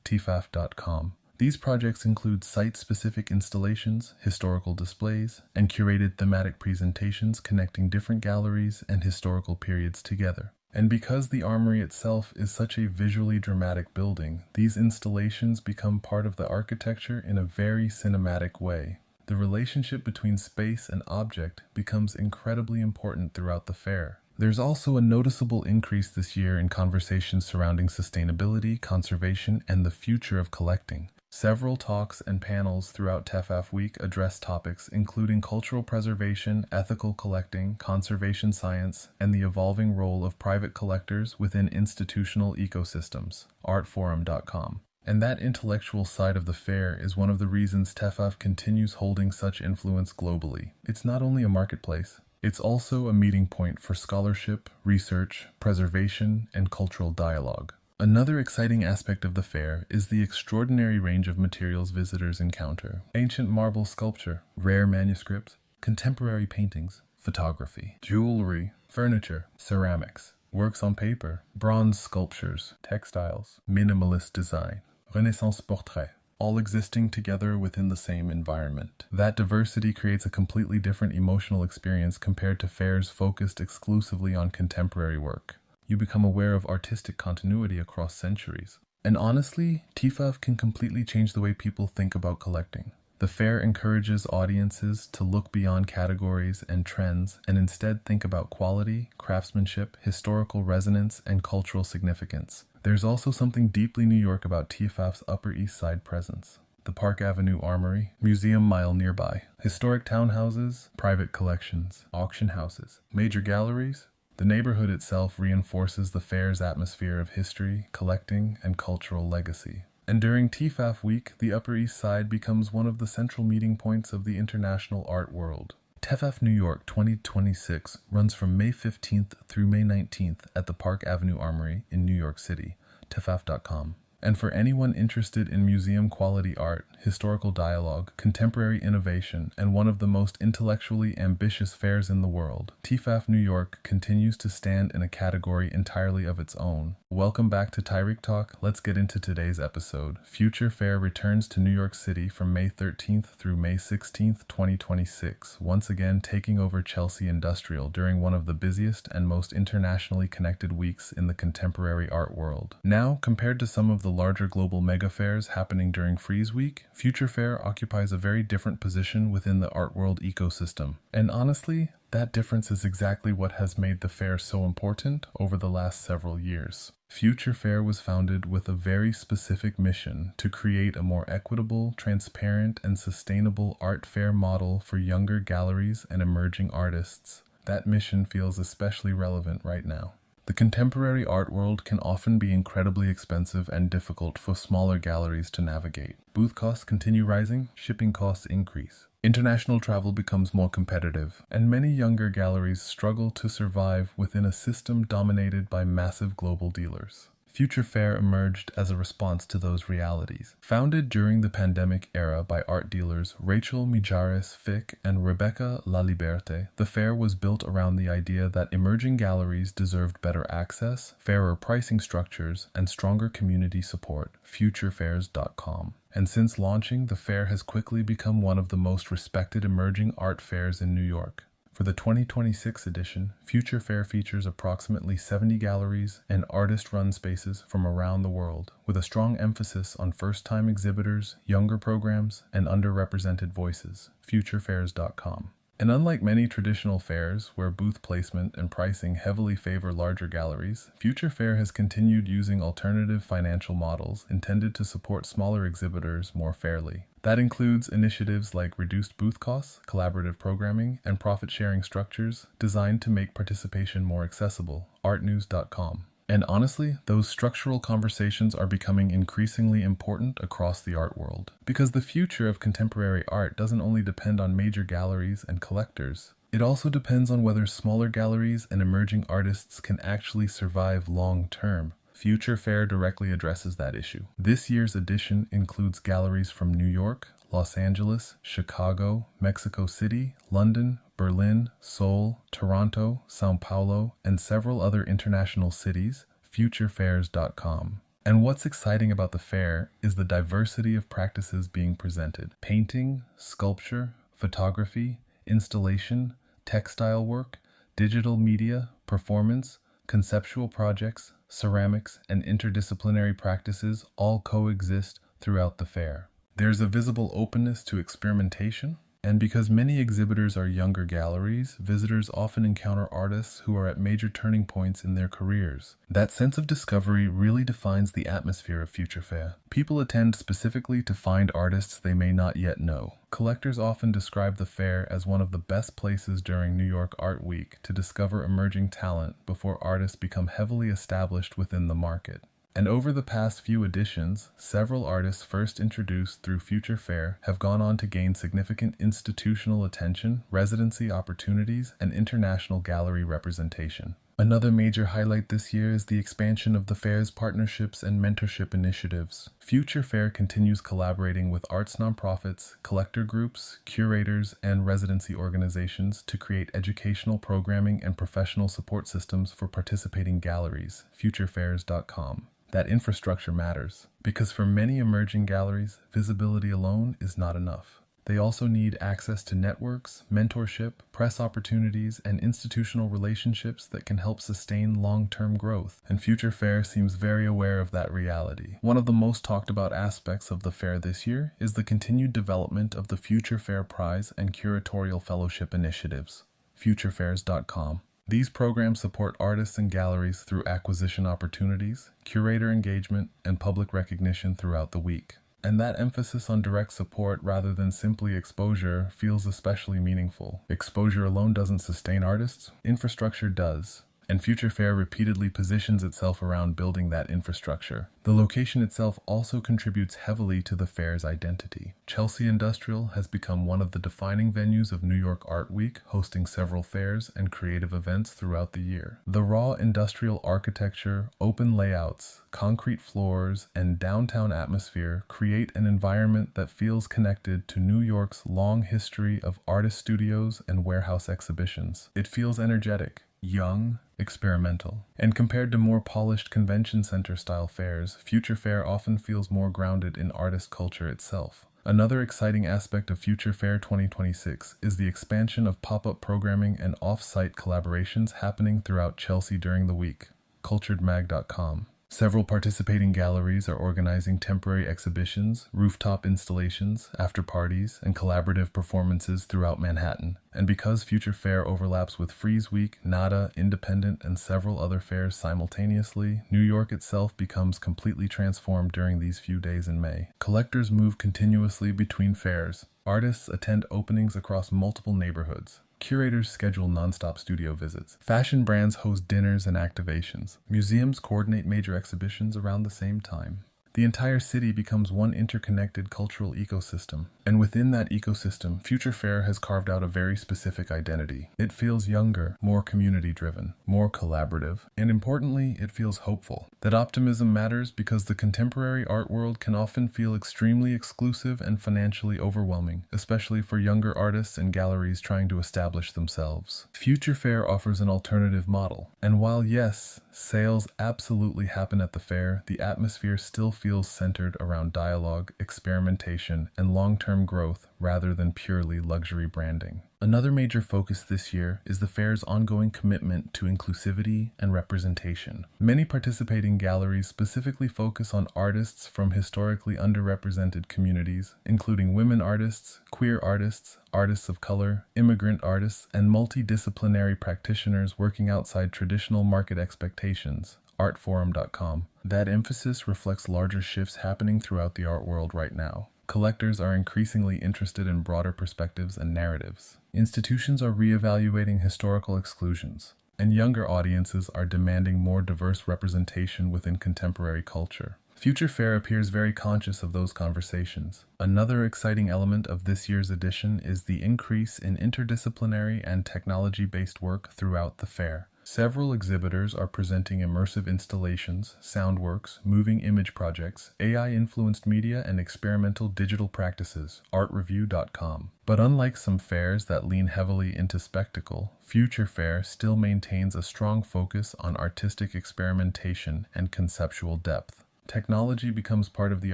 TEFAF.com. These projects include site-specific installations, historical displays, and curated thematic presentations connecting different galleries and historical periods together. And because the armory itself is such a visually dramatic building, these installations become part of the architecture in a very cinematic way. The relationship between space and object becomes incredibly important throughout the fair. There's also a noticeable increase this year in conversations surrounding sustainability, conservation, and the future of collecting. Several talks and panels throughout TEFAF Week address topics including cultural preservation, ethical collecting, conservation science, and the evolving role of private collectors within institutional ecosystems. Artforum.com. And that intellectual side of the fair is one of the reasons TEFAF continues holding such influence globally. It's not only a marketplace, it's also a meeting point for scholarship, research, preservation, and cultural dialogue. Another exciting aspect of the fair is the extraordinary range of materials visitors encounter. Ancient marble sculpture, rare manuscripts, contemporary paintings, photography, jewelry, furniture, ceramics, works on paper, bronze sculptures, textiles, minimalist design, Renaissance portrait, all existing together within the same environment. That diversity creates a completely different emotional experience compared to fairs focused exclusively on contemporary work. You become aware of artistic continuity across centuries. And honestly, TEFAF can completely change the way people think about collecting. The fair encourages audiences to look beyond categories and trends and instead think about quality, craftsmanship, historical resonance, and cultural significance. There's also something deeply New York about TEFAF's Upper East Side presence. The Park Avenue Armory, Museum Mile nearby, historic townhouses, private collections, auction houses, major galleries. The neighborhood itself reinforces the fair's atmosphere of history, collecting, and cultural legacy. And during TEFAF Week, the Upper East Side becomes one of the central meeting points of the international art world. TEFAF New York 2026 runs from May 15th through May 19th at the Park Avenue Armory in New York City, TEFAF.com. And for anyone interested in museum-quality art, historical dialogue, contemporary innovation, and one of the most intellectually ambitious fairs in the world, TEFAF New York continues to stand in a category entirely of its own. Welcome back to Tarik Talk. Let's get into today's episode. Future Fair returns to New York City from May 13th through May 16th, 2026, once again taking over Chelsea Industrial during one of the busiest and most internationally connected weeks in the contemporary art world. Now, compared to some of the larger global mega fairs happening during Frieze Week, Future Fair occupies a very different position within the art world ecosystem. And honestly, that difference is exactly what has made the fair so important over the last several years. Future Fair was founded with a very specific mission to create a more equitable, transparent, and sustainable art fair model for younger galleries and emerging artists. That mission feels especially relevant right now. The contemporary art world can often be incredibly expensive and difficult for smaller galleries to navigate. Booth costs continue rising, shipping costs increase. International travel becomes more competitive, and many younger galleries struggle to survive within a system dominated by massive global dealers. Future Fair emerged as a response to those realities. Founded during the pandemic era by art dealers Rachel Mijares Fick and Rebecca Laliberte, the fair was built around the idea that emerging galleries deserved better access, fairer pricing structures, and stronger community support. FutureFairs.com. And since launching, the fair has quickly become one of the most respected emerging art fairs in New York. For the 2026 edition, Future Fair features approximately 70 galleries and artist-run spaces from around the world, with a strong emphasis on first-time exhibitors, younger programs, and underrepresented voices. Futurefairs.com. And unlike many traditional fairs, where booth placement and pricing heavily favor larger galleries, Future Fair has continued using alternative financial models intended to support smaller exhibitors more fairly. That includes initiatives like reduced booth costs, collaborative programming, and profit-sharing structures designed to make participation more accessible. Artnews.com. And honestly, those structural conversations are becoming increasingly important across the art world. Because the future of contemporary art doesn't only depend on major galleries and collectors. It also depends on whether smaller galleries and emerging artists can actually survive long-term. Future Fair directly addresses that issue. This year's edition includes galleries from New York, Los Angeles, Chicago, Mexico City, London, Berlin, Seoul, Toronto, São Paulo, and several other international cities. Futurefairs.com. And what's exciting about the fair is the diversity of practices being presented. Painting, sculpture, photography, installation, textile work, digital media, performance, conceptual projects, ceramics, and interdisciplinary practices all coexist throughout the fair. There's a visible openness to experimentation, and because many exhibitors are younger galleries, visitors often encounter artists who are at major turning points in their careers. That sense of discovery really defines the atmosphere of Future Fair. People attend specifically to find artists they may not yet know. Collectors often describe the fair as one of the best places during New York Art Week to discover emerging talent before artists become heavily established within the market. And over the past few editions, several artists first introduced through Future Fair have gone on to gain significant institutional attention, residency opportunities, and international gallery representation. Another major highlight this year is the expansion of the fair's partnerships and mentorship initiatives. Future Fair continues collaborating with arts nonprofits, collector groups, curators, and residency organizations to create educational programming and professional support systems for participating galleries. Futurefairs.com. That infrastructure matters, because for many emerging galleries, visibility alone is not enough. They also need access to networks, mentorship, press opportunities, and institutional relationships that can help sustain long-term growth. And Future Fair seems very aware of that reality. One of the most talked about aspects of the fair this year is the continued development of the Future Fair Prize and Curatorial Fellowship initiatives. Futurefairs.com. These programs support artists and galleries through acquisition opportunities, curator engagement, and public recognition throughout the week. And that emphasis on direct support rather than simply exposure feels especially meaningful. Exposure alone doesn't sustain artists, infrastructure does. And Future Fair repeatedly positions itself around building that infrastructure. The location itself also contributes heavily to the fair's identity. Chelsea Industrial has become one of the defining venues of New York Art Week, hosting several fairs and creative events throughout the year. The raw industrial architecture, open layouts, concrete floors, and downtown atmosphere create an environment that feels connected to New York's long history of artist studios and warehouse exhibitions. It feels energetic, young, experimental. And compared to more polished convention center style fairs, Future Fair often feels more grounded in artist culture itself. Another exciting aspect of Future Fair 2026 is the expansion of pop-up programming and off-site collaborations happening throughout Chelsea during the week. Culturedmag.com. Several participating galleries are organizing temporary exhibitions, rooftop installations, after-parties, and collaborative performances throughout Manhattan. And because Future Fair overlaps with Frieze Week, NADA, Independent, and several other fairs simultaneously, New York itself becomes completely transformed during these few days in May. Collectors move continuously between fairs. Artists attend openings across multiple neighborhoods. Curators schedule nonstop studio visits. Fashion brands host dinners and activations. Museums coordinate major exhibitions around the same time. The entire city becomes one interconnected cultural ecosystem. And within that ecosystem, Future Fair has carved out a very specific identity. It feels younger, more community-driven, more collaborative, and importantly, it feels hopeful. That optimism matters because the contemporary art world can often feel extremely exclusive and financially overwhelming, especially for younger artists and galleries trying to establish themselves. Future Fair offers an alternative model. And while yes, sales absolutely happen at the fair, the atmosphere still feels centered around dialogue, experimentation, and long-term growth rather than purely luxury branding. Another major focus this year is the fair's ongoing commitment to inclusivity and representation. Many participating galleries specifically focus on artists from historically underrepresented communities, including women artists, queer artists, artists of color, immigrant artists, and multidisciplinary practitioners working outside traditional market expectations. Artforum.com. That emphasis reflects larger shifts happening throughout the art world right now. Collectors are increasingly interested in broader perspectives and narratives. Institutions are reevaluating historical exclusions, and younger audiences are demanding more diverse representation within contemporary culture. Future Fair appears very conscious of those conversations. Another exciting element of this year's edition is the increase in interdisciplinary and technology-based work throughout the fair. Several exhibitors are presenting immersive installations, sound works, moving image projects, AI-influenced media, and experimental digital practices, artreview.com. But unlike some fairs that lean heavily into spectacle, Future Fair still maintains a strong focus on artistic experimentation and conceptual depth. Technology becomes part of the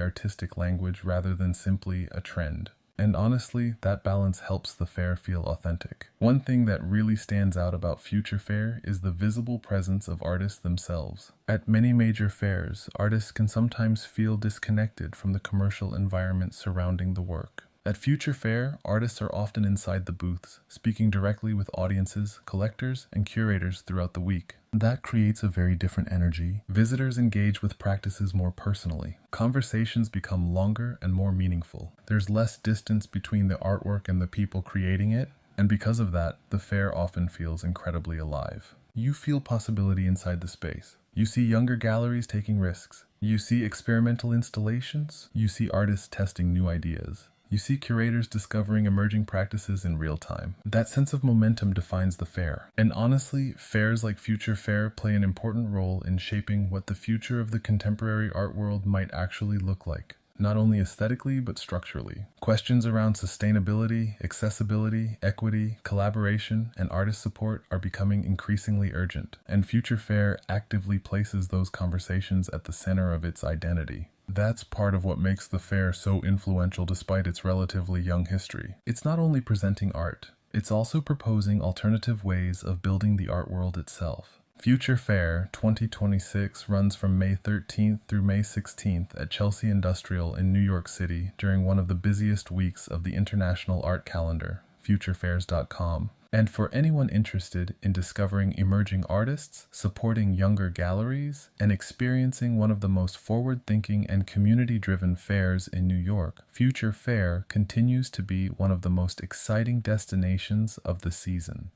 artistic language rather than simply a trend. And honestly, that balance helps the fair feel authentic. One thing that really stands out about Future Fair is the visible presence of artists themselves. At many major fairs, artists can sometimes feel disconnected from the commercial environment surrounding the work. At Future Fair, artists are often inside the booths, speaking directly with audiences, collectors, and curators throughout the week. That creates a very different energy. Visitors engage with practices more personally. Conversations become longer and more meaningful. There's less distance between the artwork and the people creating it, and because of that, the fair often feels incredibly alive. You feel possibility inside the space. You see younger galleries taking risks. You see experimental installations. You see artists testing new ideas. You see curators discovering emerging practices in real time. That sense of momentum defines the fair. And honestly, fairs like Future Fair play an important role in shaping what the future of the contemporary art world might actually look like. Not only aesthetically, but structurally. Questions around sustainability, accessibility, equity, collaboration, and artist support are becoming increasingly urgent. And Future Fair actively places those conversations at the center of its identity. That's part of what makes the fair so influential despite its relatively young history. It's not only presenting art, it's also proposing alternative ways of building the art world itself. Future Fair 2026 runs from May 13th through May 16th at Chelsea Industrial in New York City during one of the busiest weeks of the International Art Calendar, futurefairs.com. And for anyone interested in discovering emerging artists, supporting younger galleries, and experiencing one of the most forward-thinking and community-driven fairs in New York, Future Fair continues to be one of the most exciting destinations of the season.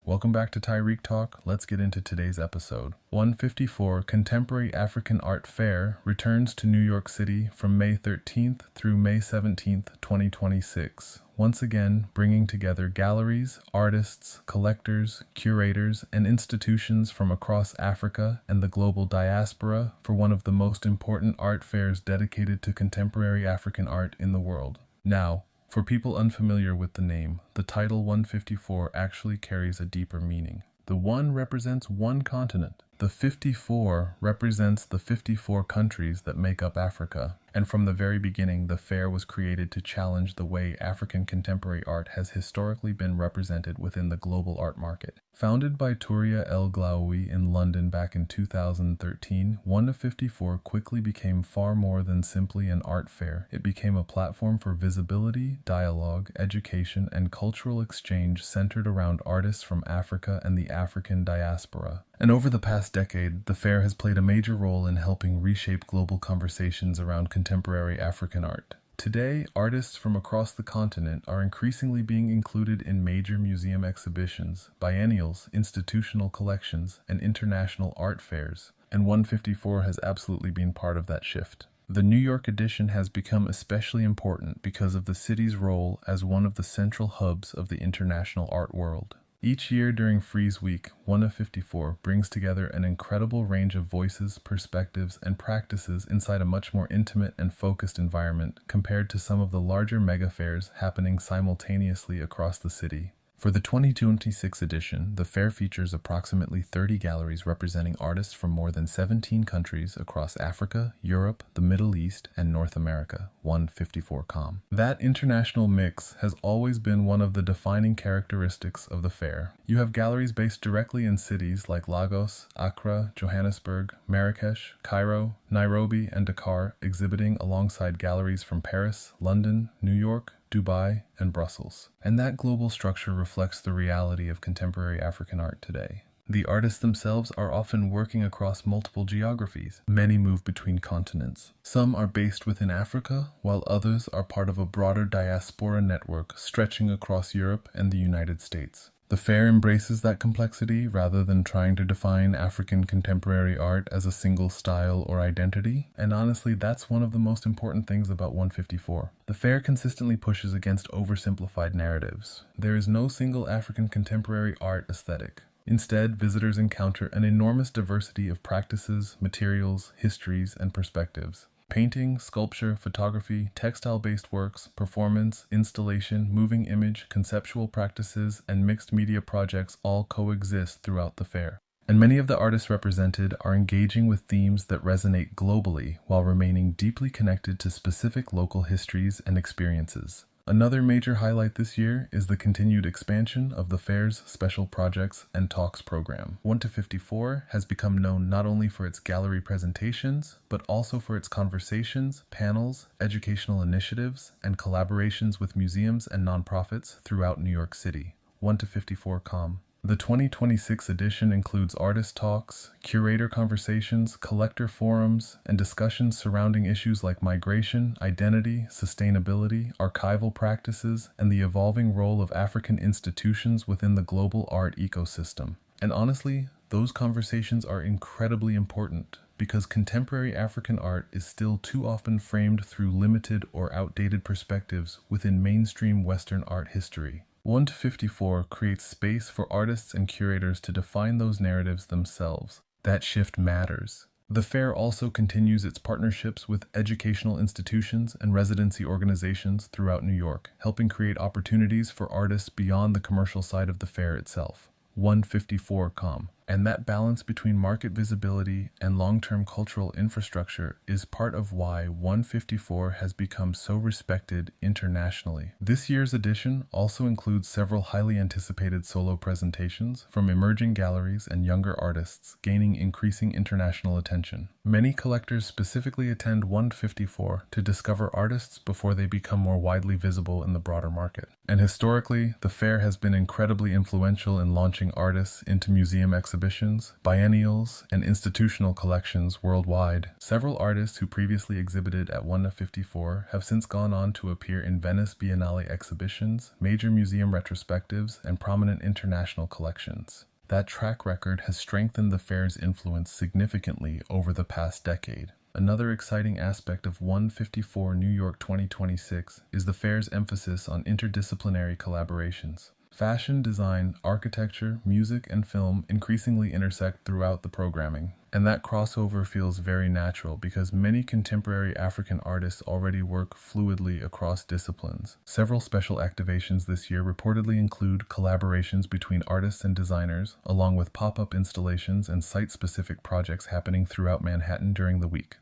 Welcome back to Tarik Talk. Let's get into today's episode. 154 Contemporary African Art Fair returns to New York City from May 13th through May 17th, 2026. Once again, bringing together galleries, artists, collectors, curators, and institutions from across Africa and the global diaspora for one of the most important art fairs dedicated to contemporary African art in the world. Now, for people unfamiliar with the name, the title 154 actually carries a deeper meaning. The 1 represents one continent. The 54 represents the 54 countries that make up Africa. And from the very beginning, the fair was created to challenge the way African contemporary art has historically been represented within the global art market. Founded by Touria El Glaoui in London back in 2013, 154 quickly became far more than simply an art fair. It became a platform for visibility, dialogue, education, and cultural exchange centered around artists from Africa and the African diaspora. And over the past decade, the fair has played a major role in helping reshape global conversations around contemporary African art. Today, artists from across the continent are increasingly being included in major museum exhibitions, biennials, institutional collections, and international art fairs, and 154 has absolutely been part of that shift. The New York edition has become especially important because of the city's role as one of the central hubs of the international art world. Each year during Frieze Week, 154 brings together an incredible range of voices, perspectives, and practices inside a much more intimate and focused environment compared to some of the larger mega fairs happening simultaneously across the city. For the 2026 edition, the fair features approximately 30 galleries representing artists from more than 17 countries across Africa, Europe, the Middle East, and North America, 154com. That international mix has always been one of the defining characteristics of the fair. You have galleries based directly in cities like Lagos, Accra, Johannesburg, Marrakesh, Cairo, Nairobi, and Dakar, exhibiting alongside galleries from Paris, London, New York, Dubai, and Brussels. And that global structure reflects the reality of contemporary African art today. The artists themselves are often working across multiple geographies. Many move between continents. Some are based within Africa, while others are part of a broader diaspora network stretching across Europe and the United States. The fair embraces that complexity rather than trying to define African contemporary art as a single style or identity, and honestly, that's one of the most important things about 154. The fair consistently pushes against oversimplified narratives. There is no single African contemporary art aesthetic. Instead, visitors encounter an enormous diversity of practices, materials, histories, and perspectives. Painting, sculpture, photography, textile-based works, performance, installation, moving image, conceptual practices, and mixed media projects all coexist throughout the fair. And many of the artists represented are engaging with themes that resonate globally while remaining deeply connected to specific local histories and experiences. Another major highlight this year is the continued expansion of the fair's special projects and talks program. 1-54 has become known not only for its gallery presentations, but also for its conversations, panels, educational initiatives, and collaborations with museums and nonprofits throughout New York City. 1-54com. The 2026 edition includes artist talks, curator conversations, collector forums, and discussions surrounding issues like migration, identity, sustainability, archival practices, and the evolving role of African institutions within the global art ecosystem. And honestly, those conversations are incredibly important because contemporary African art is still too often framed through limited or outdated perspectives within mainstream Western art history. 1-54 creates space for artists and curators to define those narratives themselves. That shift matters. The fair also continues its partnerships with educational institutions and residency organizations throughout New York, helping create opportunities for artists beyond the commercial side of the fair itself. 1-54com. And that balance between market visibility and long-term cultural infrastructure is part of why 1-54 has become so respected internationally. This year's edition also includes several highly anticipated solo presentations from emerging galleries and younger artists, gaining increasing international attention. Many collectors specifically attend 1-54 to discover artists before they become more widely visible in the broader market. And historically, the fair has been incredibly influential in launching artists into museum exhibitions, biennials, and institutional collections worldwide. Several artists who previously exhibited at 1-54 have since gone on to appear in Venice Biennale exhibitions, major museum retrospectives, and prominent international collections. That track record has strengthened the fair's influence significantly over the past decade. Another exciting aspect of 1-54 New York 2026 is the fair's emphasis on interdisciplinary collaborations. Fashion, design, architecture, music, and film increasingly intersect throughout the programming. And that crossover feels very natural because many contemporary African artists already work fluidly across disciplines. Several special activations this year reportedly include collaborations between artists and designers, along with pop-up installations and site-specific projects happening throughout Manhattan during the week.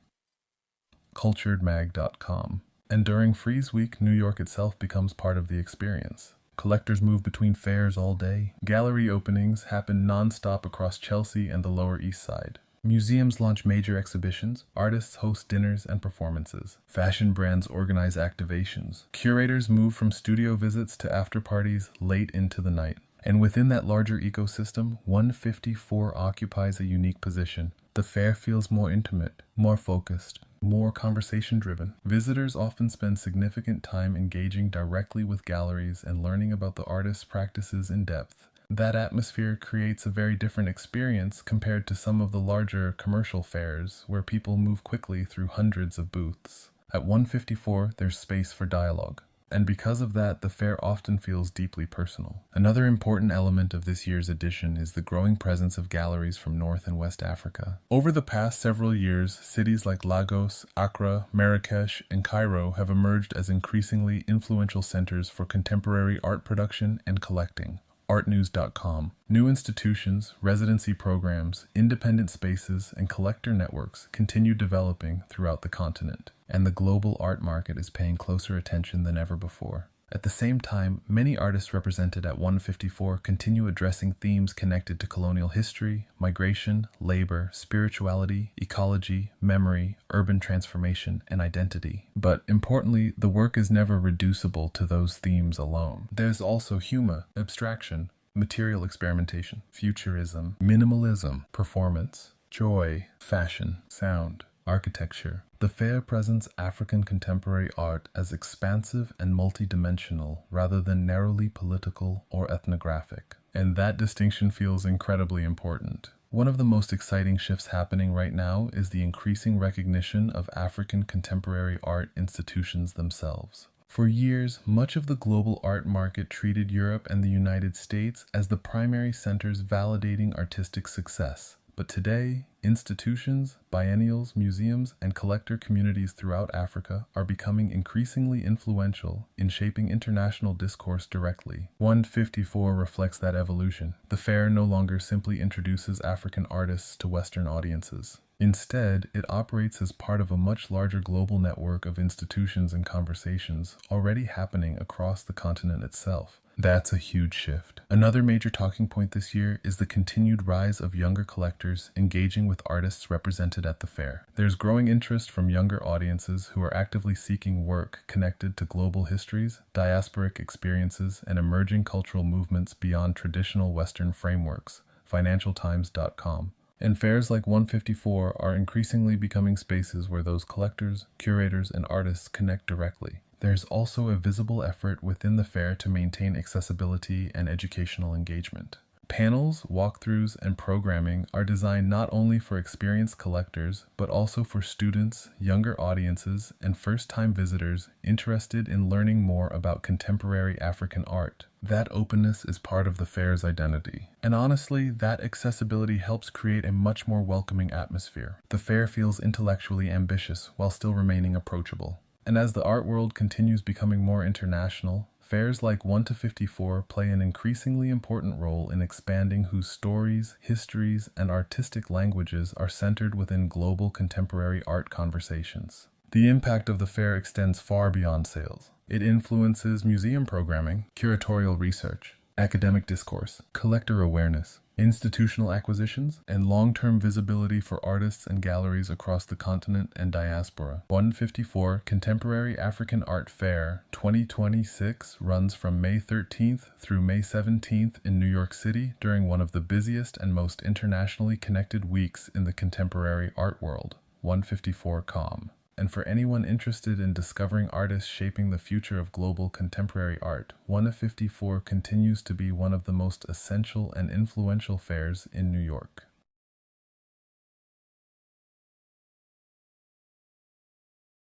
Culturedmag.com. And during Frieze Week, New York itself becomes part of the experience. Collectors move between fairs all day. Gallery openings happen non-stop across Chelsea and the Lower East Side. Museums launch major exhibitions, artists host dinners and performances. Fashion brands organize activations. Curators move from studio visits to after-parties late into the night. And within that larger ecosystem, 1-54 occupies a unique position. The fair feels more intimate, more focused, more conversation-driven. Visitors often spend significant time engaging directly with galleries and learning about the artist's practices in depth. That atmosphere creates a very different experience compared to some of the larger commercial fairs where people move quickly through hundreds of booths. At 1-54, there's space for dialogue. And because of that, the fair often feels deeply personal. Another important element of this year's edition is the growing presence of galleries from North and West Africa. Over the past several years, cities like Lagos, Accra, Marrakesh, and Cairo have emerged as increasingly influential centers for contemporary art production and collecting. artnews.com. New institutions, residency programs, independent spaces, and collector networks continue developing throughout the continent, and the global art market is paying closer attention than ever before. At the same time, many artists represented at 154 continue addressing themes connected to colonial history, migration, labor, spirituality, ecology, memory, urban transformation, and identity. But importantly, the work is never reducible to those themes alone. There's also humor, abstraction, material experimentation, futurism, minimalism, performance, joy, fashion, sound, architecture. The fair presents African contemporary art as expansive and multidimensional rather than narrowly political or ethnographic. And that distinction feels incredibly important. One of the most exciting shifts happening right now is the increasing recognition of African contemporary art institutions themselves. For years, much of the global art market treated Europe and the United States as the primary centers validating artistic success. But today, institutions, biennials, museums, and collector communities throughout Africa are becoming increasingly influential in shaping international discourse directly. 154 reflects that evolution. The fair no longer simply introduces African artists to Western audiences. Instead, it operates as part of a much larger global network of institutions and conversations already happening across the continent itself. That's a huge shift. Another major talking point this year is the continued rise of younger collectors engaging with artists represented at the fair. There's growing interest from younger audiences who are actively seeking work connected to global histories, diasporic experiences, and emerging cultural movements beyond traditional Western frameworks. FinancialTimes.com. And fairs like 154 are increasingly becoming spaces where those collectors, curators, and artists connect directly. There's also a visible effort within the fair to maintain accessibility and educational engagement. Panels, walkthroughs, and programming are designed not only for experienced collectors, but also for students, younger audiences, and first-time visitors interested in learning more about contemporary African art. That openness is part of the fair's identity. And honestly, that accessibility helps create a much more welcoming atmosphere. The fair feels intellectually ambitious while still remaining approachable. And as the art world continues becoming more international, fairs like 1-54 play an increasingly important role in expanding whose stories, histories, and artistic languages are centered within global contemporary art conversations. The impact of the fair extends far beyond sales. It influences museum programming, curatorial research, academic discourse, collector awareness, institutional acquisitions, and long-term visibility for artists and galleries across the continent and diaspora. 154 Contemporary African Art Fair 2026 runs from May 13th through May 17th in New York City during one of the busiest and most internationally connected weeks in the contemporary art world. 154.com. And for anyone interested in discovering artists shaping the future of global contemporary art, 1-54 continues to be one of the most essential and influential fairs in New York.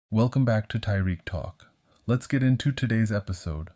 Welcome back to Tarik Talk. Let's get into today's episode.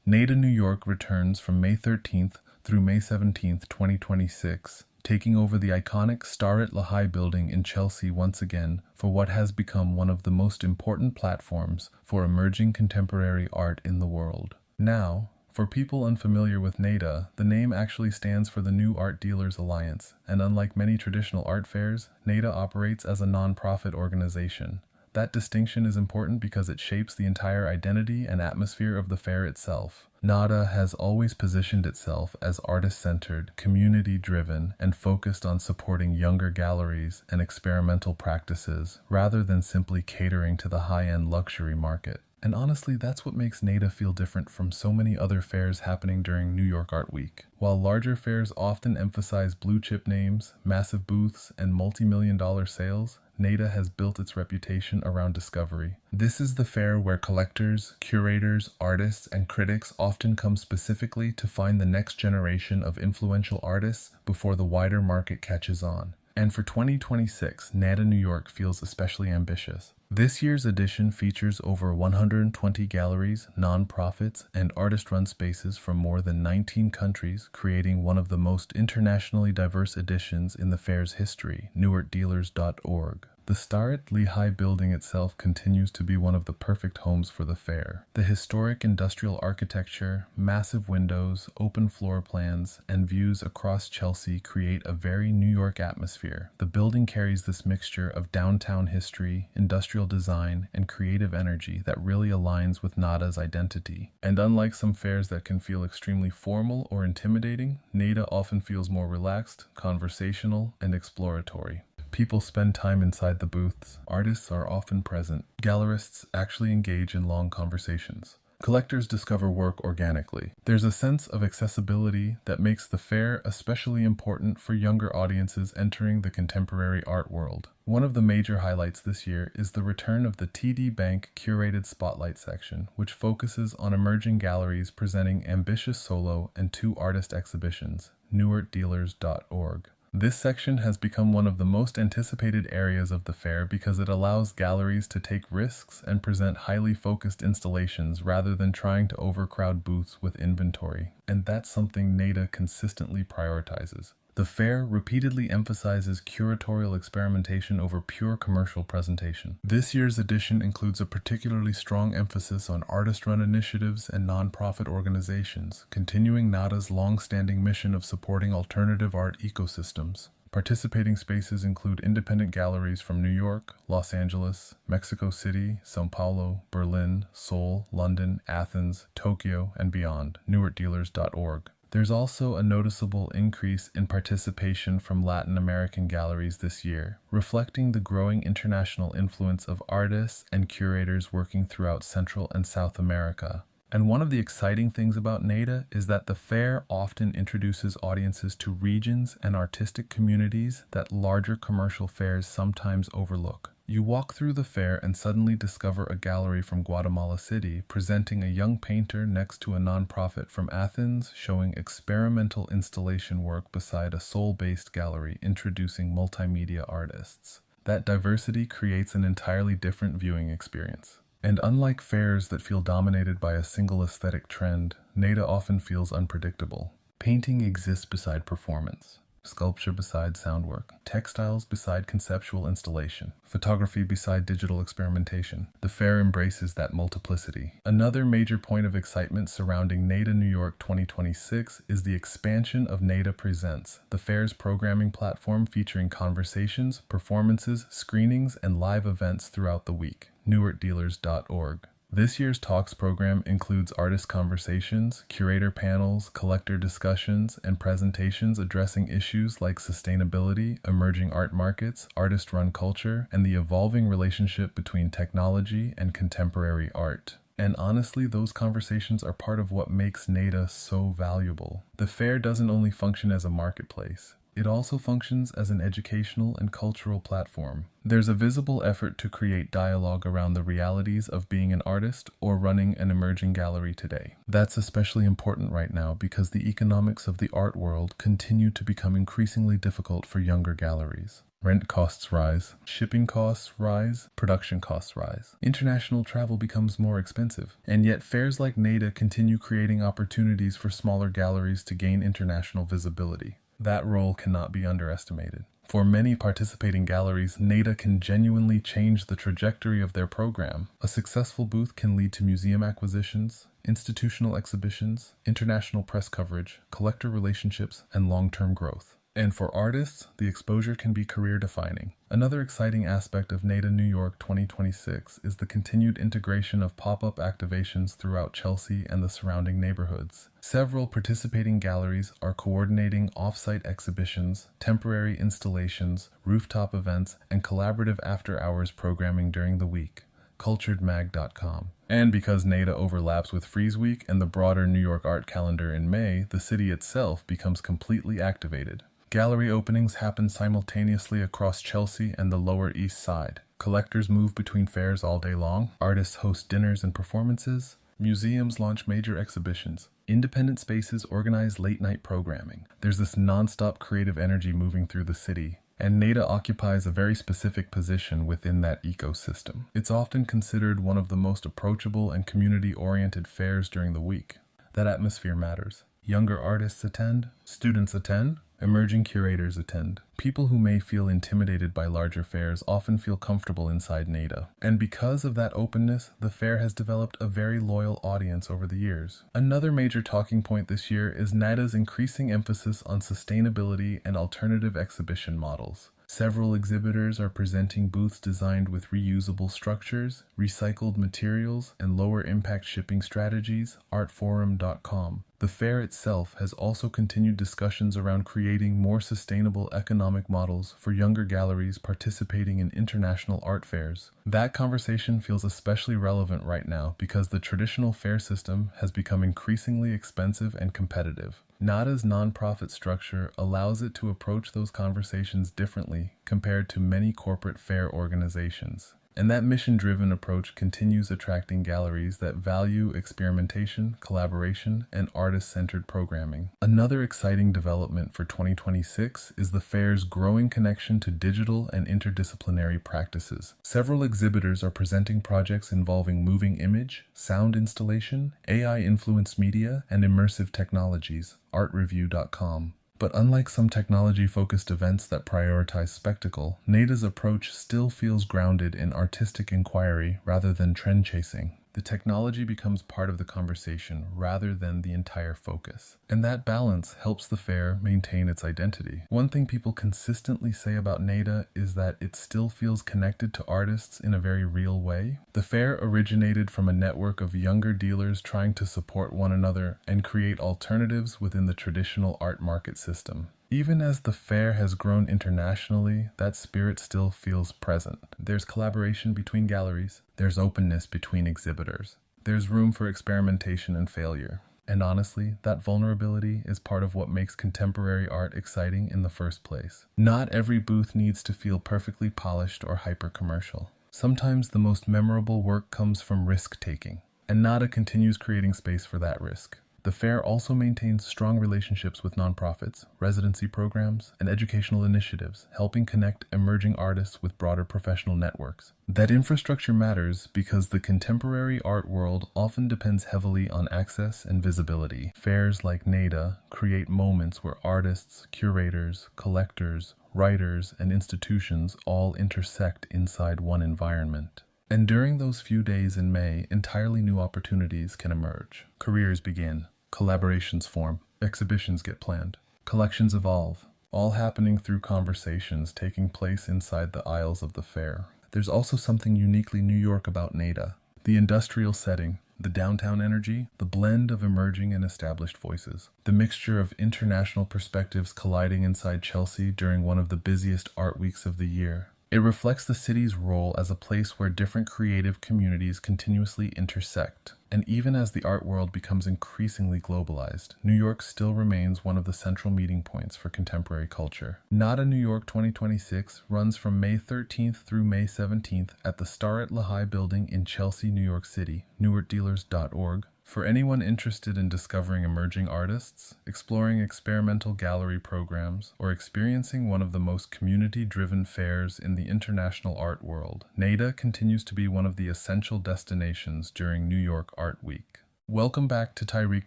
NADA New York returns from May 13th through May 17th, 2026. Taking over the iconic Starrett Lehigh building in Chelsea once again for what has become one of the most important platforms for emerging contemporary art in the world. Now, for people unfamiliar with NADA, the name actually stands for the New Art Dealers Alliance, and unlike many traditional art fairs, NADA operates as a non-profit organization. That distinction is important because it shapes the entire identity and atmosphere of the fair itself. NADA has always positioned itself as artist-centered, community-driven, and focused on supporting younger galleries and experimental practices, rather than simply catering to the high-end luxury market. And honestly, that's what makes NADA feel different from so many other fairs happening during New York Art Week. While larger fairs often emphasize blue-chip names, massive booths, and multi-million-dollar sales, NADA has built its reputation around discovery. This is the fair where collectors, curators, artists, and critics often come specifically to find the next generation of influential artists before the wider market catches on. And for 2026, NADA New York feels especially ambitious. This year's edition features over 120 galleries, nonprofits, and artist-run spaces from more than 19 countries, creating one of the most internationally diverse editions in the fair's history, newartdealers.org. The Starrett Lehigh building itself continues to be one of the perfect homes for the fair. The historic industrial architecture, massive windows, open floor plans, and views across Chelsea create a very New York atmosphere. The building carries this mixture of downtown history, industrial design, and creative energy that really aligns with NADA's identity. And unlike some fairs that can feel extremely formal or intimidating, NADA often feels more relaxed, conversational, and exploratory. People spend time inside the booths. Artists are often present. Gallerists actually engage in long conversations. Collectors discover work organically. There's a sense of accessibility that makes the fair especially important for younger audiences entering the contemporary art world. One of the major highlights this year is the return of the TD Bank curated Spotlight section, which focuses on emerging galleries presenting ambitious solo and two artist exhibitions, newartdealers.org. This section has become one of the most anticipated areas of the fair because it allows galleries to take risks and present highly focused installations rather than trying to overcrowd booths with inventory, and that's something NADA consistently prioritizes. The fair repeatedly emphasizes curatorial experimentation over pure commercial presentation. This year's edition includes a particularly strong emphasis on artist-run initiatives and nonprofit organizations, continuing NADA's long-standing mission of supporting alternative art ecosystems. Participating spaces include independent galleries from New York, Los Angeles, Mexico City, São Paulo, Berlin, Seoul, London, Athens, Tokyo, and beyond. newartdealers.org. There's also a noticeable increase in participation from Latin American galleries this year, reflecting the growing international influence of artists and curators working throughout Central and South America. And one of the exciting things about NADA is that the fair often introduces audiences to regions and artistic communities that larger commercial fairs sometimes overlook. You walk through the fair and suddenly discover a gallery from Guatemala City presenting a young painter next to a nonprofit from Athens showing experimental installation work beside a Seoul-based gallery introducing multimedia artists. That diversity creates an entirely different viewing experience. And unlike fairs that feel dominated by a single aesthetic trend, NADA often feels unpredictable. Painting exists beside performance. Sculpture beside sound work, textiles beside conceptual installation, photography beside digital experimentation. The fair embraces that multiplicity. Another major point of excitement surrounding NADA New York 2026 is the expansion of NADA Presents, the fair's programming platform featuring conversations, performances, screenings, and live events throughout the week. newartdealers.org. This year's Talks program includes artist conversations, curator panels, collector discussions, and presentations addressing issues like sustainability, emerging art markets, artist-run culture, and the evolving relationship between technology and contemporary art. And honestly, those conversations are part of what makes NADA so valuable. The fair doesn't only function as a marketplace. It also functions as an educational and cultural platform. There's a visible effort to create dialogue around the realities of being an artist or running an emerging gallery today. That's especially important right now because the economics of the art world continue to become increasingly difficult for younger galleries. Rent costs rise, shipping costs rise, production costs rise. International travel becomes more expensive, and yet fairs like NADA continue creating opportunities for smaller galleries to gain international visibility. That role cannot be underestimated. For many participating galleries, NADA can genuinely change the trajectory of their program. A successful booth can lead to museum acquisitions, institutional exhibitions, international press coverage, collector relationships, and long-term growth. And for artists, the exposure can be career-defining. Another exciting aspect of NADA New York 2026 is the continued integration of pop-up activations throughout Chelsea and the surrounding neighborhoods. Several participating galleries are coordinating off-site exhibitions, temporary installations, rooftop events, and collaborative after-hours programming during the week. culturedmag.com. And because NADA overlaps with Frieze Week and the broader New York art calendar in May, the city itself becomes completely activated. Gallery openings happen simultaneously across Chelsea and the Lower East Side. Collectors move between fairs all day long. Artists host dinners and performances. Museums launch major exhibitions. Independent spaces organize late-night programming. There's this non-stop creative energy moving through the city, and NADA occupies a very specific position within that ecosystem. It's often considered one of the most approachable and community-oriented fairs during the week. That atmosphere matters. Younger artists attend, students attend, Emerging curators attend. People who may feel intimidated by larger fairs often feel comfortable inside NADA. And because of that openness, the fair has developed a very loyal audience over the years. Another major talking point this year is NADA's increasing emphasis on sustainability and alternative exhibition models. Several exhibitors are presenting booths designed with reusable structures, recycled materials, and lower impact shipping strategies, artforum.com. The fair itself has also continued discussions around creating more sustainable economic models for younger galleries participating in international art fairs. That conversation feels especially relevant right now because the traditional fair system has become increasingly expensive and competitive. NADA's nonprofit structure allows it to approach those conversations differently compared to many corporate fair organizations. And that mission-driven approach continues attracting galleries that value experimentation, collaboration, and artist-centered programming. Another exciting development for 2026 is the fair's growing connection to digital and interdisciplinary practices. Several exhibitors are presenting projects involving moving image, sound installation, AI-influenced media, and immersive technologies, artreview.com. But unlike some technology-focused events that prioritize spectacle, NADA's approach still feels grounded in artistic inquiry rather than trend-chasing. The technology becomes part of the conversation rather than the entire focus. And that balance helps the fair maintain its identity. One thing people consistently say about NADA is that it still feels connected to artists in a very real way. The fair originated from a network of younger dealers trying to support one another and create alternatives within the traditional art market system. Even as the fair has grown internationally, that spirit still feels present. There's collaboration between galleries, there's openness between exhibitors, there's room for experimentation and failure. And honestly, that vulnerability is part of what makes contemporary art exciting in the first place. Not every booth needs to feel perfectly polished or hyper-commercial. Sometimes the most memorable work comes from risk-taking, and NADA continues creating space for that risk. The fair also maintains strong relationships with nonprofits, residency programs, and educational initiatives, helping connect emerging artists with broader professional networks. That infrastructure matters because the contemporary art world often depends heavily on access and visibility. Fairs like NADA create moments where artists, curators, collectors, writers, and institutions all intersect inside one environment. And during those few days in May, entirely new opportunities can emerge. Careers begin, collaborations form, exhibitions get planned, collections evolve, all happening through conversations taking place inside the aisles of the fair. There's also something uniquely New York about NADA. The industrial setting, the downtown energy, the blend of emerging and established voices, the mixture of international perspectives colliding inside Chelsea during one of the busiest art weeks of the year. It reflects the city's role as a place where different creative communities continuously intersect. And even as the art world becomes increasingly globalized, New York still remains one of the central meeting points for contemporary culture. NADA New York 2026 runs from May 13th through May 17th at the Starrett Lehigh Building in Chelsea, New York City, newartdealers.org. For anyone interested in discovering emerging artists, exploring experimental gallery programs, or experiencing one of the most community-driven fairs in the international art world, NADA continues to be one of the essential destinations during New York Art Week. Welcome back to Tarik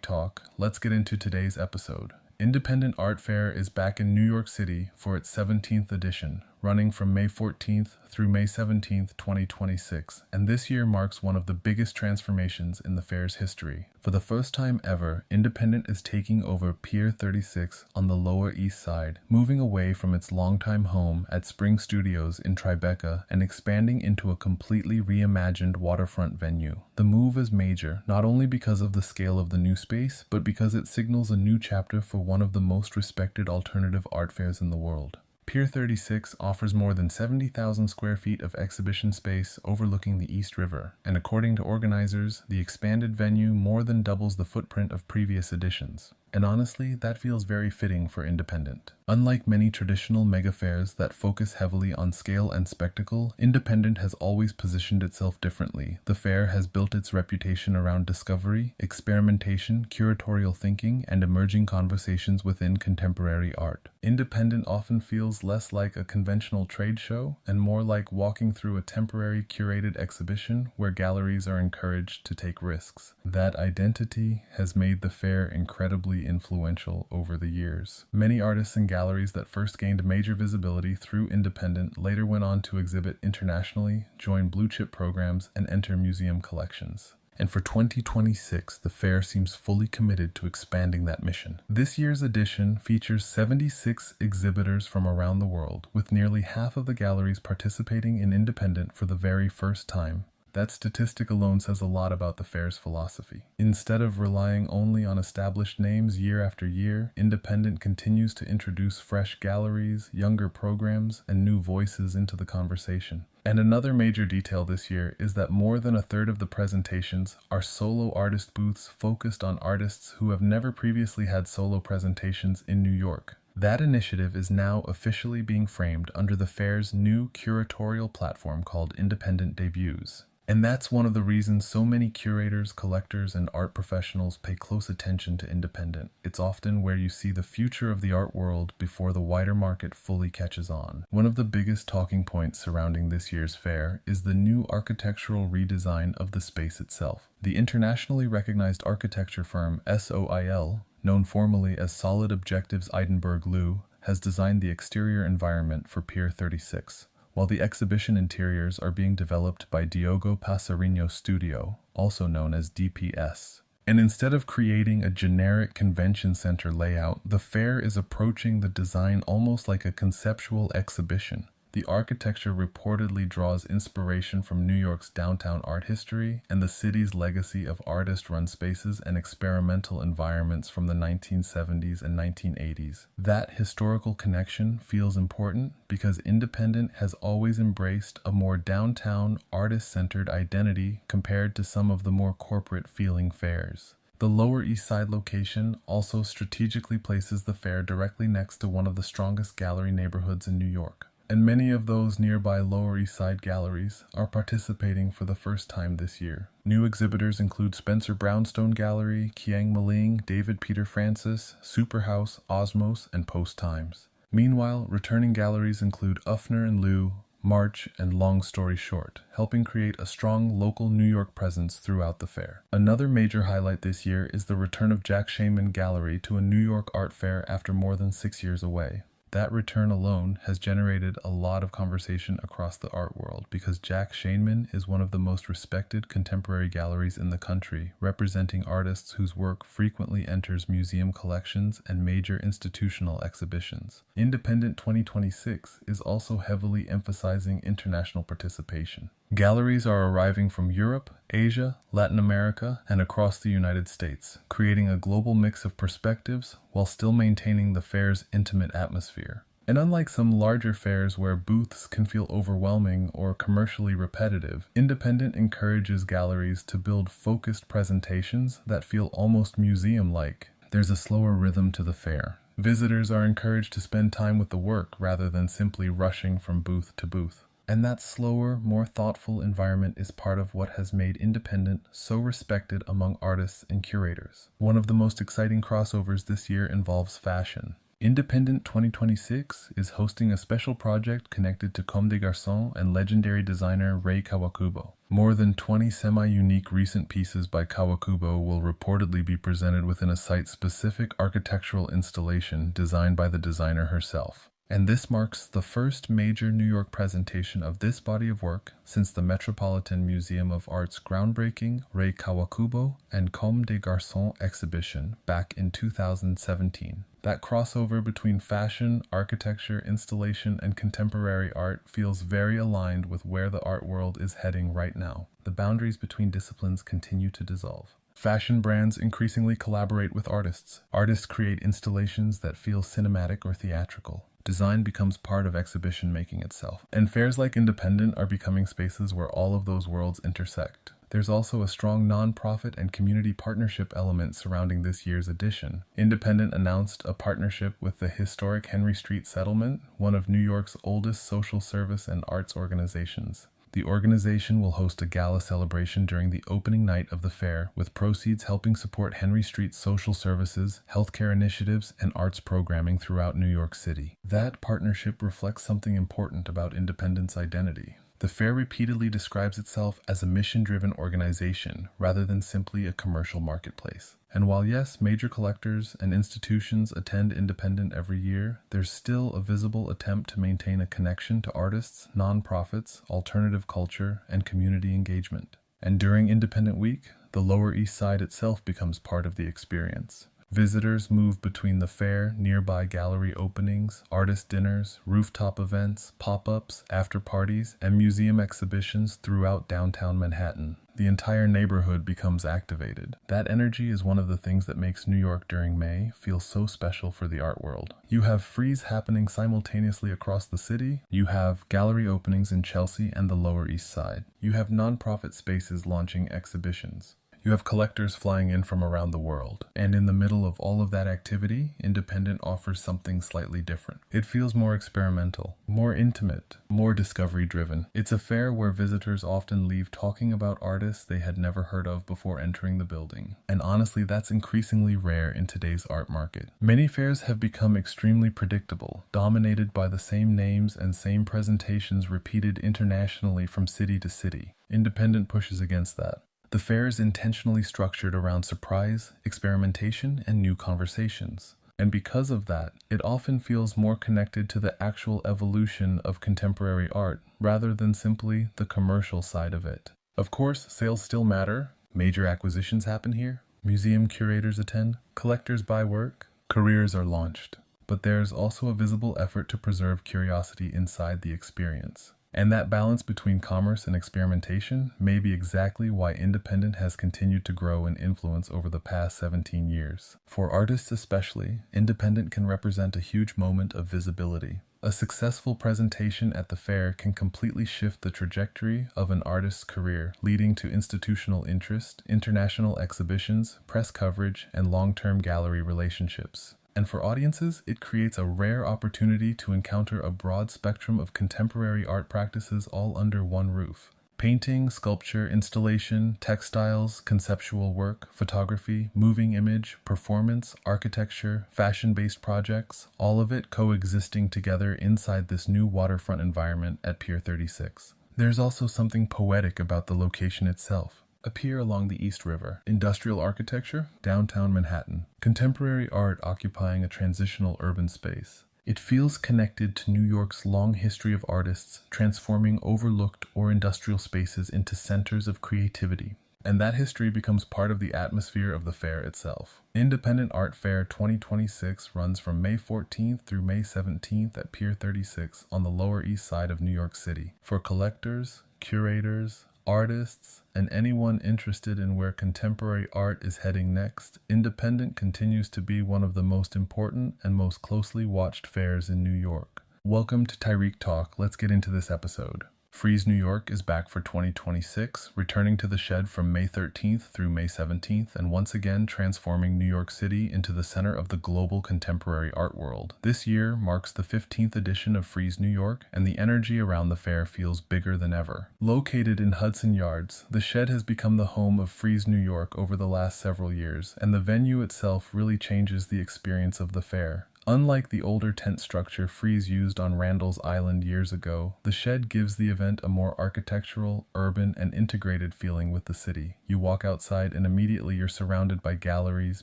Talk. Let's get into today's episode. Independent Art Fair is back in New York City for its 17th edition, running from May 14th through May 17th, 2026, and this year marks one of the biggest transformations in the fair's history. For the first time ever, Independent is taking over Pier 36 on the Lower East Side, moving away from its longtime home at Spring Studios in Tribeca and expanding into a completely reimagined waterfront venue. The move is major, not only because of the scale of the new space, but because it signals a new chapter for one of the most respected alternative art fairs in the world. Pier 36 offers more than 70,000 square feet of exhibition space overlooking the East River, and according to organizers, the expanded venue more than doubles the footprint of previous editions. And honestly, that feels very fitting for Independent. Unlike many traditional mega fairs that focus heavily on scale and spectacle, Independent has always positioned itself differently. The fair has built its reputation around discovery, experimentation, curatorial thinking, and emerging conversations within contemporary art. Independent often feels less like a conventional trade show and more like walking through a temporary curated exhibition where galleries are encouraged to take risks. That identity has made the fair incredibly increasingly influential over the years. Many artists and galleries that first gained major visibility through independent later went on to exhibit internationally, join blue-chip programs, and enter museum collections. And for 2026, the fair seems fully committed to expanding that mission. This year's edition features 76 exhibitors from around the world, with nearly half of the galleries participating in independent for the very first time. That statistic alone says a lot about the fair's philosophy. Instead of relying only on established names year after year, independent continues to introduce fresh galleries, younger programs, and new voices into the conversation. And another major detail this year is that more than a third of the presentations are solo artist booths focused on artists who have never previously had solo presentations in New York. That initiative is now officially being framed under the fair's new curatorial platform called Independent Debuts. And that's one of the reasons so many curators, collectors, and art professionals pay close attention to independent. It's often where you see the future of the art world before the wider market fully catches on. One of the biggest talking points surrounding this year's fair is the new architectural redesign of the space itself. The internationally recognized architecture firm SOIL, known formally as Solid Objectives Edinburgh Lou, has designed the exterior environment for Pier 36. While the exhibition interiors are being developed by Diogo Passarinho Studio, also known as DPS. And instead of creating a generic convention center layout, the fair is approaching the design almost like a conceptual exhibition. The architecture reportedly draws inspiration from New York's downtown art history and the city's legacy of artist-run spaces and experimental environments from the 1970s and 1980s. That historical connection feels important because independent has always embraced a more downtown, artist-centered identity compared to some of the more corporate-feeling fairs. The Lower East Side location also strategically places the fair directly next to one of the strongest gallery neighborhoods in New York. And many of those nearby Lower East Side galleries are participating for the first time this year. New exhibitors include Spencer Brownstone Gallery, Kiang Maling, David Peter Francis, Superhouse, Osmos, and Post Times. Meanwhile, returning galleries include Uffner and Liu, March, and Long Story Short, helping create a strong local New York presence throughout the fair. Another major highlight this year is the return of Jack Shainman Gallery to a New York art fair after more than 6 years away. That return alone has generated a lot of conversation across the art world because Jack Shainman is one of the most respected contemporary galleries in the country, representing artists whose work frequently enters museum collections and major institutional exhibitions. Independent 2026 is also heavily emphasizing international participation. Galleries are arriving from Europe, Asia, Latin America, and across the United States, creating a global mix of perspectives while still maintaining the fair's intimate atmosphere. And unlike some larger fairs where booths can feel overwhelming or commercially repetitive, Independent encourages galleries to build focused presentations that feel almost museum-like. There's a slower rhythm to the fair. Visitors are encouraged to spend time with the work rather than simply rushing from booth to booth. And that slower, more thoughtful environment is part of what has made Independent so respected among artists and curators. One of the most exciting crossovers this year involves fashion. Independent 2026 is hosting a special project connected to Comme des Garçons and legendary designer Rei Kawakubo. More than 20 semi-unique recent pieces by Kawakubo will reportedly be presented within a site-specific architectural installation designed by the designer herself. And this marks the first major New York presentation of this body of work since the Metropolitan Museum of Art's groundbreaking Rei Kawakubo and Comme des Garçons exhibition back in 2017. That crossover between fashion, architecture, installation, and contemporary art feels very aligned with where the art world is heading right now. The boundaries between disciplines continue to dissolve. Fashion brands increasingly collaborate with artists. Artists create installations that feel cinematic or theatrical. Design becomes part of exhibition making itself. And fairs like Independent are becoming spaces where all of those worlds intersect. There's also a strong nonprofit and community partnership element surrounding this year's edition. Independent announced a partnership with the historic Henry Street Settlement, one of New York's oldest social service and arts organizations. The organization will host a gala celebration during the opening night of the fair, with proceeds helping support Henry Street's social services, healthcare initiatives, and arts programming throughout New York City. That partnership reflects something important about Independent's identity. The fair repeatedly describes itself as a mission-driven organization rather than simply a commercial marketplace. And while yes, major collectors and institutions attend Independent every year, there's still a visible attempt to maintain a connection to artists, nonprofits, alternative culture, and community engagement. And during Independent Week, the Lower East Side itself becomes part of the experience. Visitors move between the fair, nearby gallery openings, artist dinners, rooftop events, pop-ups, after-parties, and museum exhibitions throughout downtown Manhattan. The entire neighborhood becomes activated. That energy is one of the things that makes New York during May feel so special for the art world. You have Frieze happening simultaneously across the city. You have gallery openings in Chelsea and the Lower East Side. You have nonprofit spaces launching exhibitions. You have collectors flying in from around the world. And in the middle of all of that activity, Independent offers something slightly different. It feels more experimental, more intimate, more discovery-driven. It's a fair where visitors often leave talking about artists they had never heard of before entering the building. And honestly, that's increasingly rare in today's art market. Many fairs have become extremely predictable, dominated by the same names and same presentations repeated internationally from city to city. Independent pushes against that. The fair is intentionally structured around surprise, experimentation, and new conversations. And because of that, it often feels more connected to the actual evolution of contemporary art rather than simply the commercial side of it. Of course, sales still matter. Major acquisitions happen here. Museum curators attend. Collectors buy work. Careers are launched. But there's also a visible effort to preserve curiosity inside the experience. And that balance between commerce and experimentation may be exactly why Independent has continued to grow in influence over the past 17 years. For artists especially, Independent can represent a huge moment of visibility. A successful presentation at the fair can completely shift the trajectory of an artist's career, leading to institutional interest, international exhibitions, press coverage, and long-term gallery relationships. And for audiences, it creates a rare opportunity to encounter a broad spectrum of contemporary art practices all under one roof. Painting, sculpture, installation, textiles, conceptual work, photography, moving image, performance, architecture, fashion-based projects, all of it coexisting together inside this new waterfront environment at Pier 36. There's also something poetic about the location itself. A pier along the East River, industrial architecture, downtown Manhattan, contemporary art occupying a transitional urban space. It feels connected to New York's long history of artists transforming overlooked or industrial spaces into centers of creativity. And that history becomes part of the atmosphere of the fair itself. Independent Art Fair 2026 runs from May 14th through May 17th at Pier 36 on the Lower East Side of New York City. For collectors, curators, artists, and anyone interested in where contemporary art is heading next, Independent continues to be one of the most important and most closely watched fairs in New York. Welcome to Tarik Talk. Let's get into this episode. Frieze New York is back for 2026, returning to the shed from May 13th through May 17th, and once again transforming New York City into the center of the global contemporary art world. This year marks the 15th edition of Frieze New York, and the energy around the fair feels bigger than ever. Located in Hudson Yards, the shed has become the home of Frieze New York over the last several years, and the venue itself really changes the experience of the fair. Unlike the older tent structure Frieze used on Randall's Island years ago, the shed gives the event a more architectural, urban, and integrated feeling with the city. You walk outside and immediately you're surrounded by galleries,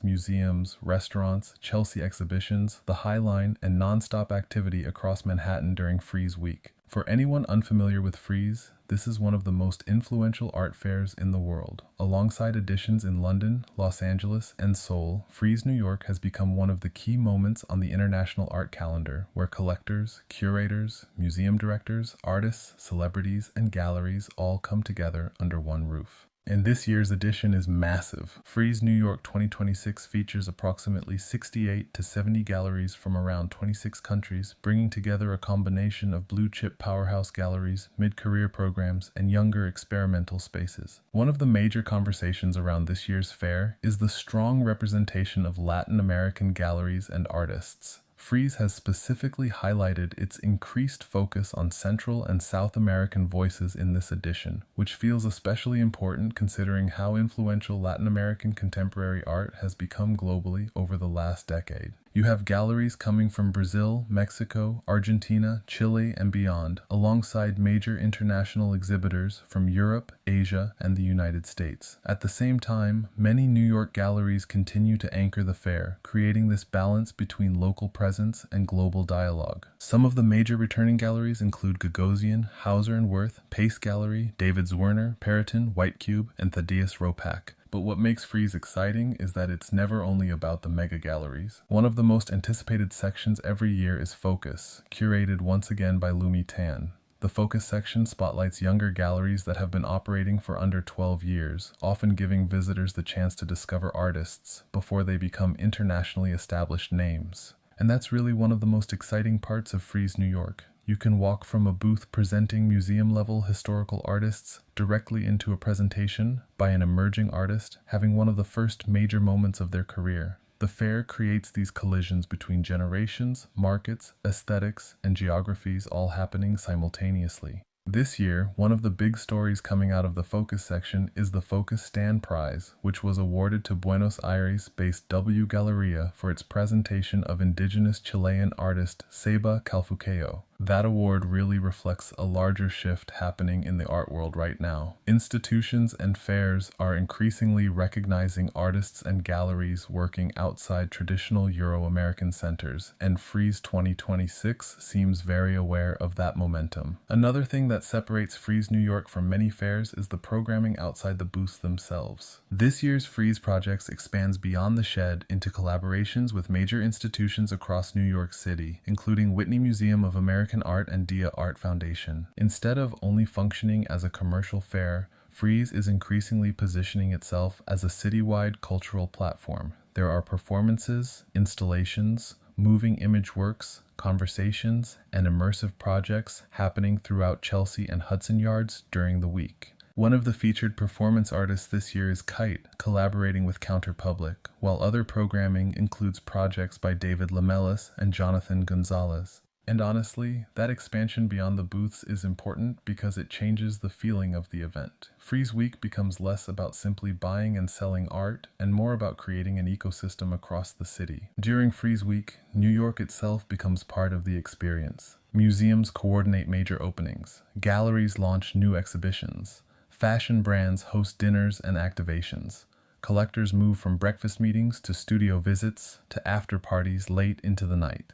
museums, restaurants, Chelsea exhibitions, the High Line, and non-stop activity across Manhattan during Frieze Week. For anyone unfamiliar with Frieze, this is one of the most influential art fairs in the world. Alongside editions in London, Los Angeles, and Seoul, Frieze New York has become one of the key moments on the international art calendar, where collectors, curators, museum directors, artists, celebrities, and galleries all come together under one roof. And this year's edition is massive. Frieze New York 2026 features approximately 68 to 70 galleries from around 26 countries, bringing together a combination of blue-chip powerhouse galleries, mid-career programs, and younger experimental spaces. One of the major conversations around this year's fair is the strong representation of Latin American galleries and artists. Frieze has specifically highlighted its increased focus on Central and South American voices in this edition, which feels especially important considering how influential Latin American contemporary art has become globally over the last decade. You have galleries coming from Brazil, Mexico, Argentina, Chile, and beyond, alongside major international exhibitors from Europe, Asia, and the United States. At the same time, many New York galleries continue to anchor the fair, creating this balance between local presence and global dialogue. Some of the major returning galleries include Gagosian, Hauser and Wirth, Pace Gallery, David Zwirner, Periton, White Cube, and Thaddeus Ropac. But what makes Frieze exciting is that it's never only about the mega galleries. One of the most anticipated sections every year is Focus, curated once again by Lumi Tan. The Focus section spotlights younger galleries that have been operating for under 12 years, often giving visitors the chance to discover artists before they become internationally established names. And that's really one of the most exciting parts of Frieze New York. You can walk from a booth presenting museum-level historical artists directly into a presentation by an emerging artist having one of the first major moments of their career. The fair creates these collisions between generations, markets, aesthetics, and geographies all happening simultaneously. This year, one of the big stories coming out of the Focus section is the Focus Stand Prize, which was awarded to Buenos Aires-based W Galleria for its presentation of indigenous Chilean artist Seba Calfuqueo. That award really reflects a larger shift happening in the art world right now. Institutions and fairs are increasingly recognizing artists and galleries working outside traditional Euro-American centers, and Frieze 2026 seems very aware of that momentum. Another thing that separates Frieze New York from many fairs is the programming outside the booths themselves. This year's Frieze Projects expands beyond the shed into collaborations with major institutions across New York City, including Whitney Museum of American Art and Dia Art Foundation. Instead of only functioning as a commercial fair, Frieze is increasingly positioning itself as a citywide cultural platform. There are performances, installations, moving image works, conversations, and immersive projects happening throughout Chelsea and Hudson Yards during the week. One of the featured performance artists this year is Kite, collaborating with Counterpublic, while other programming includes projects by David Lamelas and Jonathan Gonzalez. And honestly, that expansion beyond the booths is important because it changes the feeling of the event. Frieze Week becomes less about simply buying and selling art and more about creating an ecosystem across the city. During Frieze Week, New York itself becomes part of the experience. Museums coordinate major openings, galleries launch new exhibitions, fashion brands host dinners and activations. Collectors move from breakfast meetings to studio visits to after parties late into the night.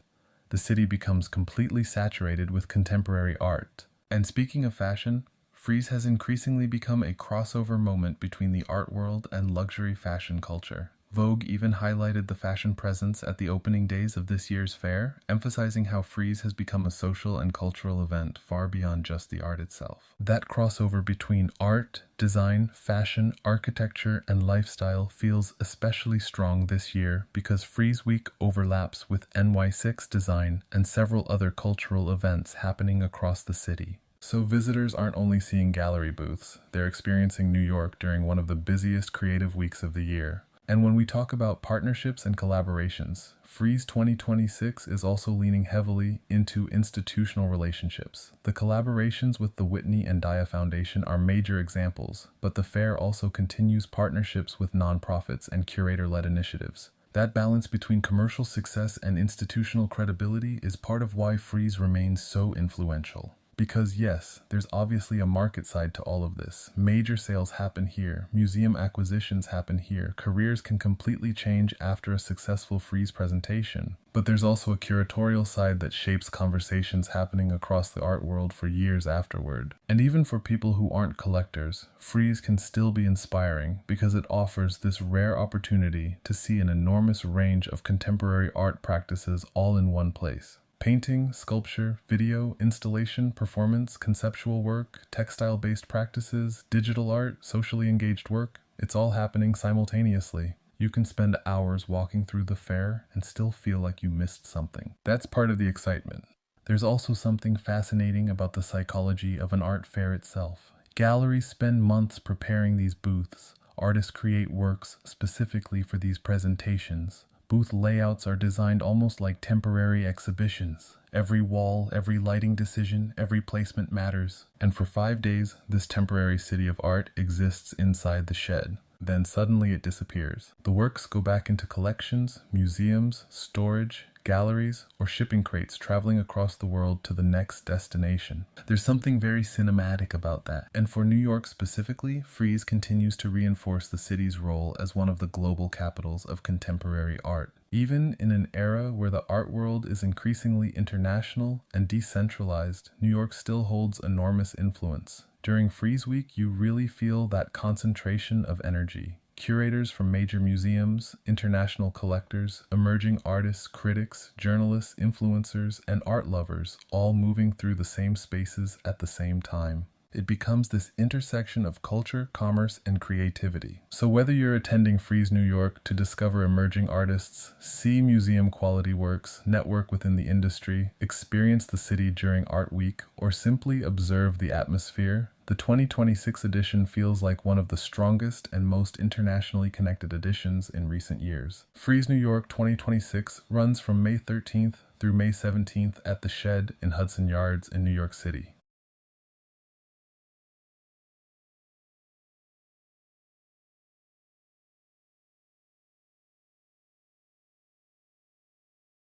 The city becomes completely saturated with contemporary art. And speaking of fashion, Frieze has increasingly become a crossover moment between the art world and luxury fashion culture. Vogue even highlighted the fashion presence at the opening days of this year's fair, emphasizing how Frieze has become a social and cultural event far beyond just the art itself. That crossover between art, design, fashion, architecture, and lifestyle feels especially strong this year because Frieze Week overlaps with NY6 design and several other cultural events happening across the city. So visitors aren't only seeing gallery booths, they're experiencing New York during one of the busiest creative weeks of the year. And when we talk about partnerships and collaborations, Frieze 2026 is also leaning heavily into institutional relationships. The collaborations with the Whitney and Dia Foundation are major examples, but the fair also continues partnerships with nonprofits and curator-led initiatives. That balance between commercial success and institutional credibility is part of why Frieze remains so influential. Because yes, there's obviously a market side to all of this. Major sales happen here, museum acquisitions happen here, careers can completely change after a successful Frieze presentation. But there's also a curatorial side that shapes conversations happening across the art world for years afterward. And even for people who aren't collectors, Frieze can still be inspiring because it offers this rare opportunity to see an enormous range of contemporary art practices all in one place. Painting, sculpture, video, installation, performance, conceptual work, textile-based practices, digital art, socially engaged work, it's all happening simultaneously. You can spend hours walking through the fair and still feel like you missed something. That's part of the excitement. There's also something fascinating about the psychology of an art fair itself. Galleries spend months preparing these booths. Artists create works specifically for these presentations. Booth layouts are designed almost like temporary exhibitions. Every wall, every lighting decision, every placement matters. And for 5 days, this temporary city of art exists inside the shed. Then suddenly it disappears. The works go back into collections, museums, storage, galleries, or shipping crates traveling across the world to the next destination. There's something very cinematic about that. And for New York specifically, Frieze continues to reinforce the city's role as one of the global capitals of contemporary art. Even in an era where the art world is increasingly international and decentralized, New York still holds enormous influence. During Frieze Week, you really feel that concentration of energy. Curators from major museums, international collectors, emerging artists, critics, journalists, influencers, and art lovers all moving through the same spaces at the same time. It becomes this intersection of culture, commerce, and creativity. So whether you're attending Frieze New York to discover emerging artists, see museum quality works, network within the industry, experience the city during Art Week, or simply observe the atmosphere, the 2026 edition feels like one of the strongest and most internationally connected editions in recent years. Frieze New York 2026 runs from May 13th through May 17th at the Shed in Hudson Yards in New York City.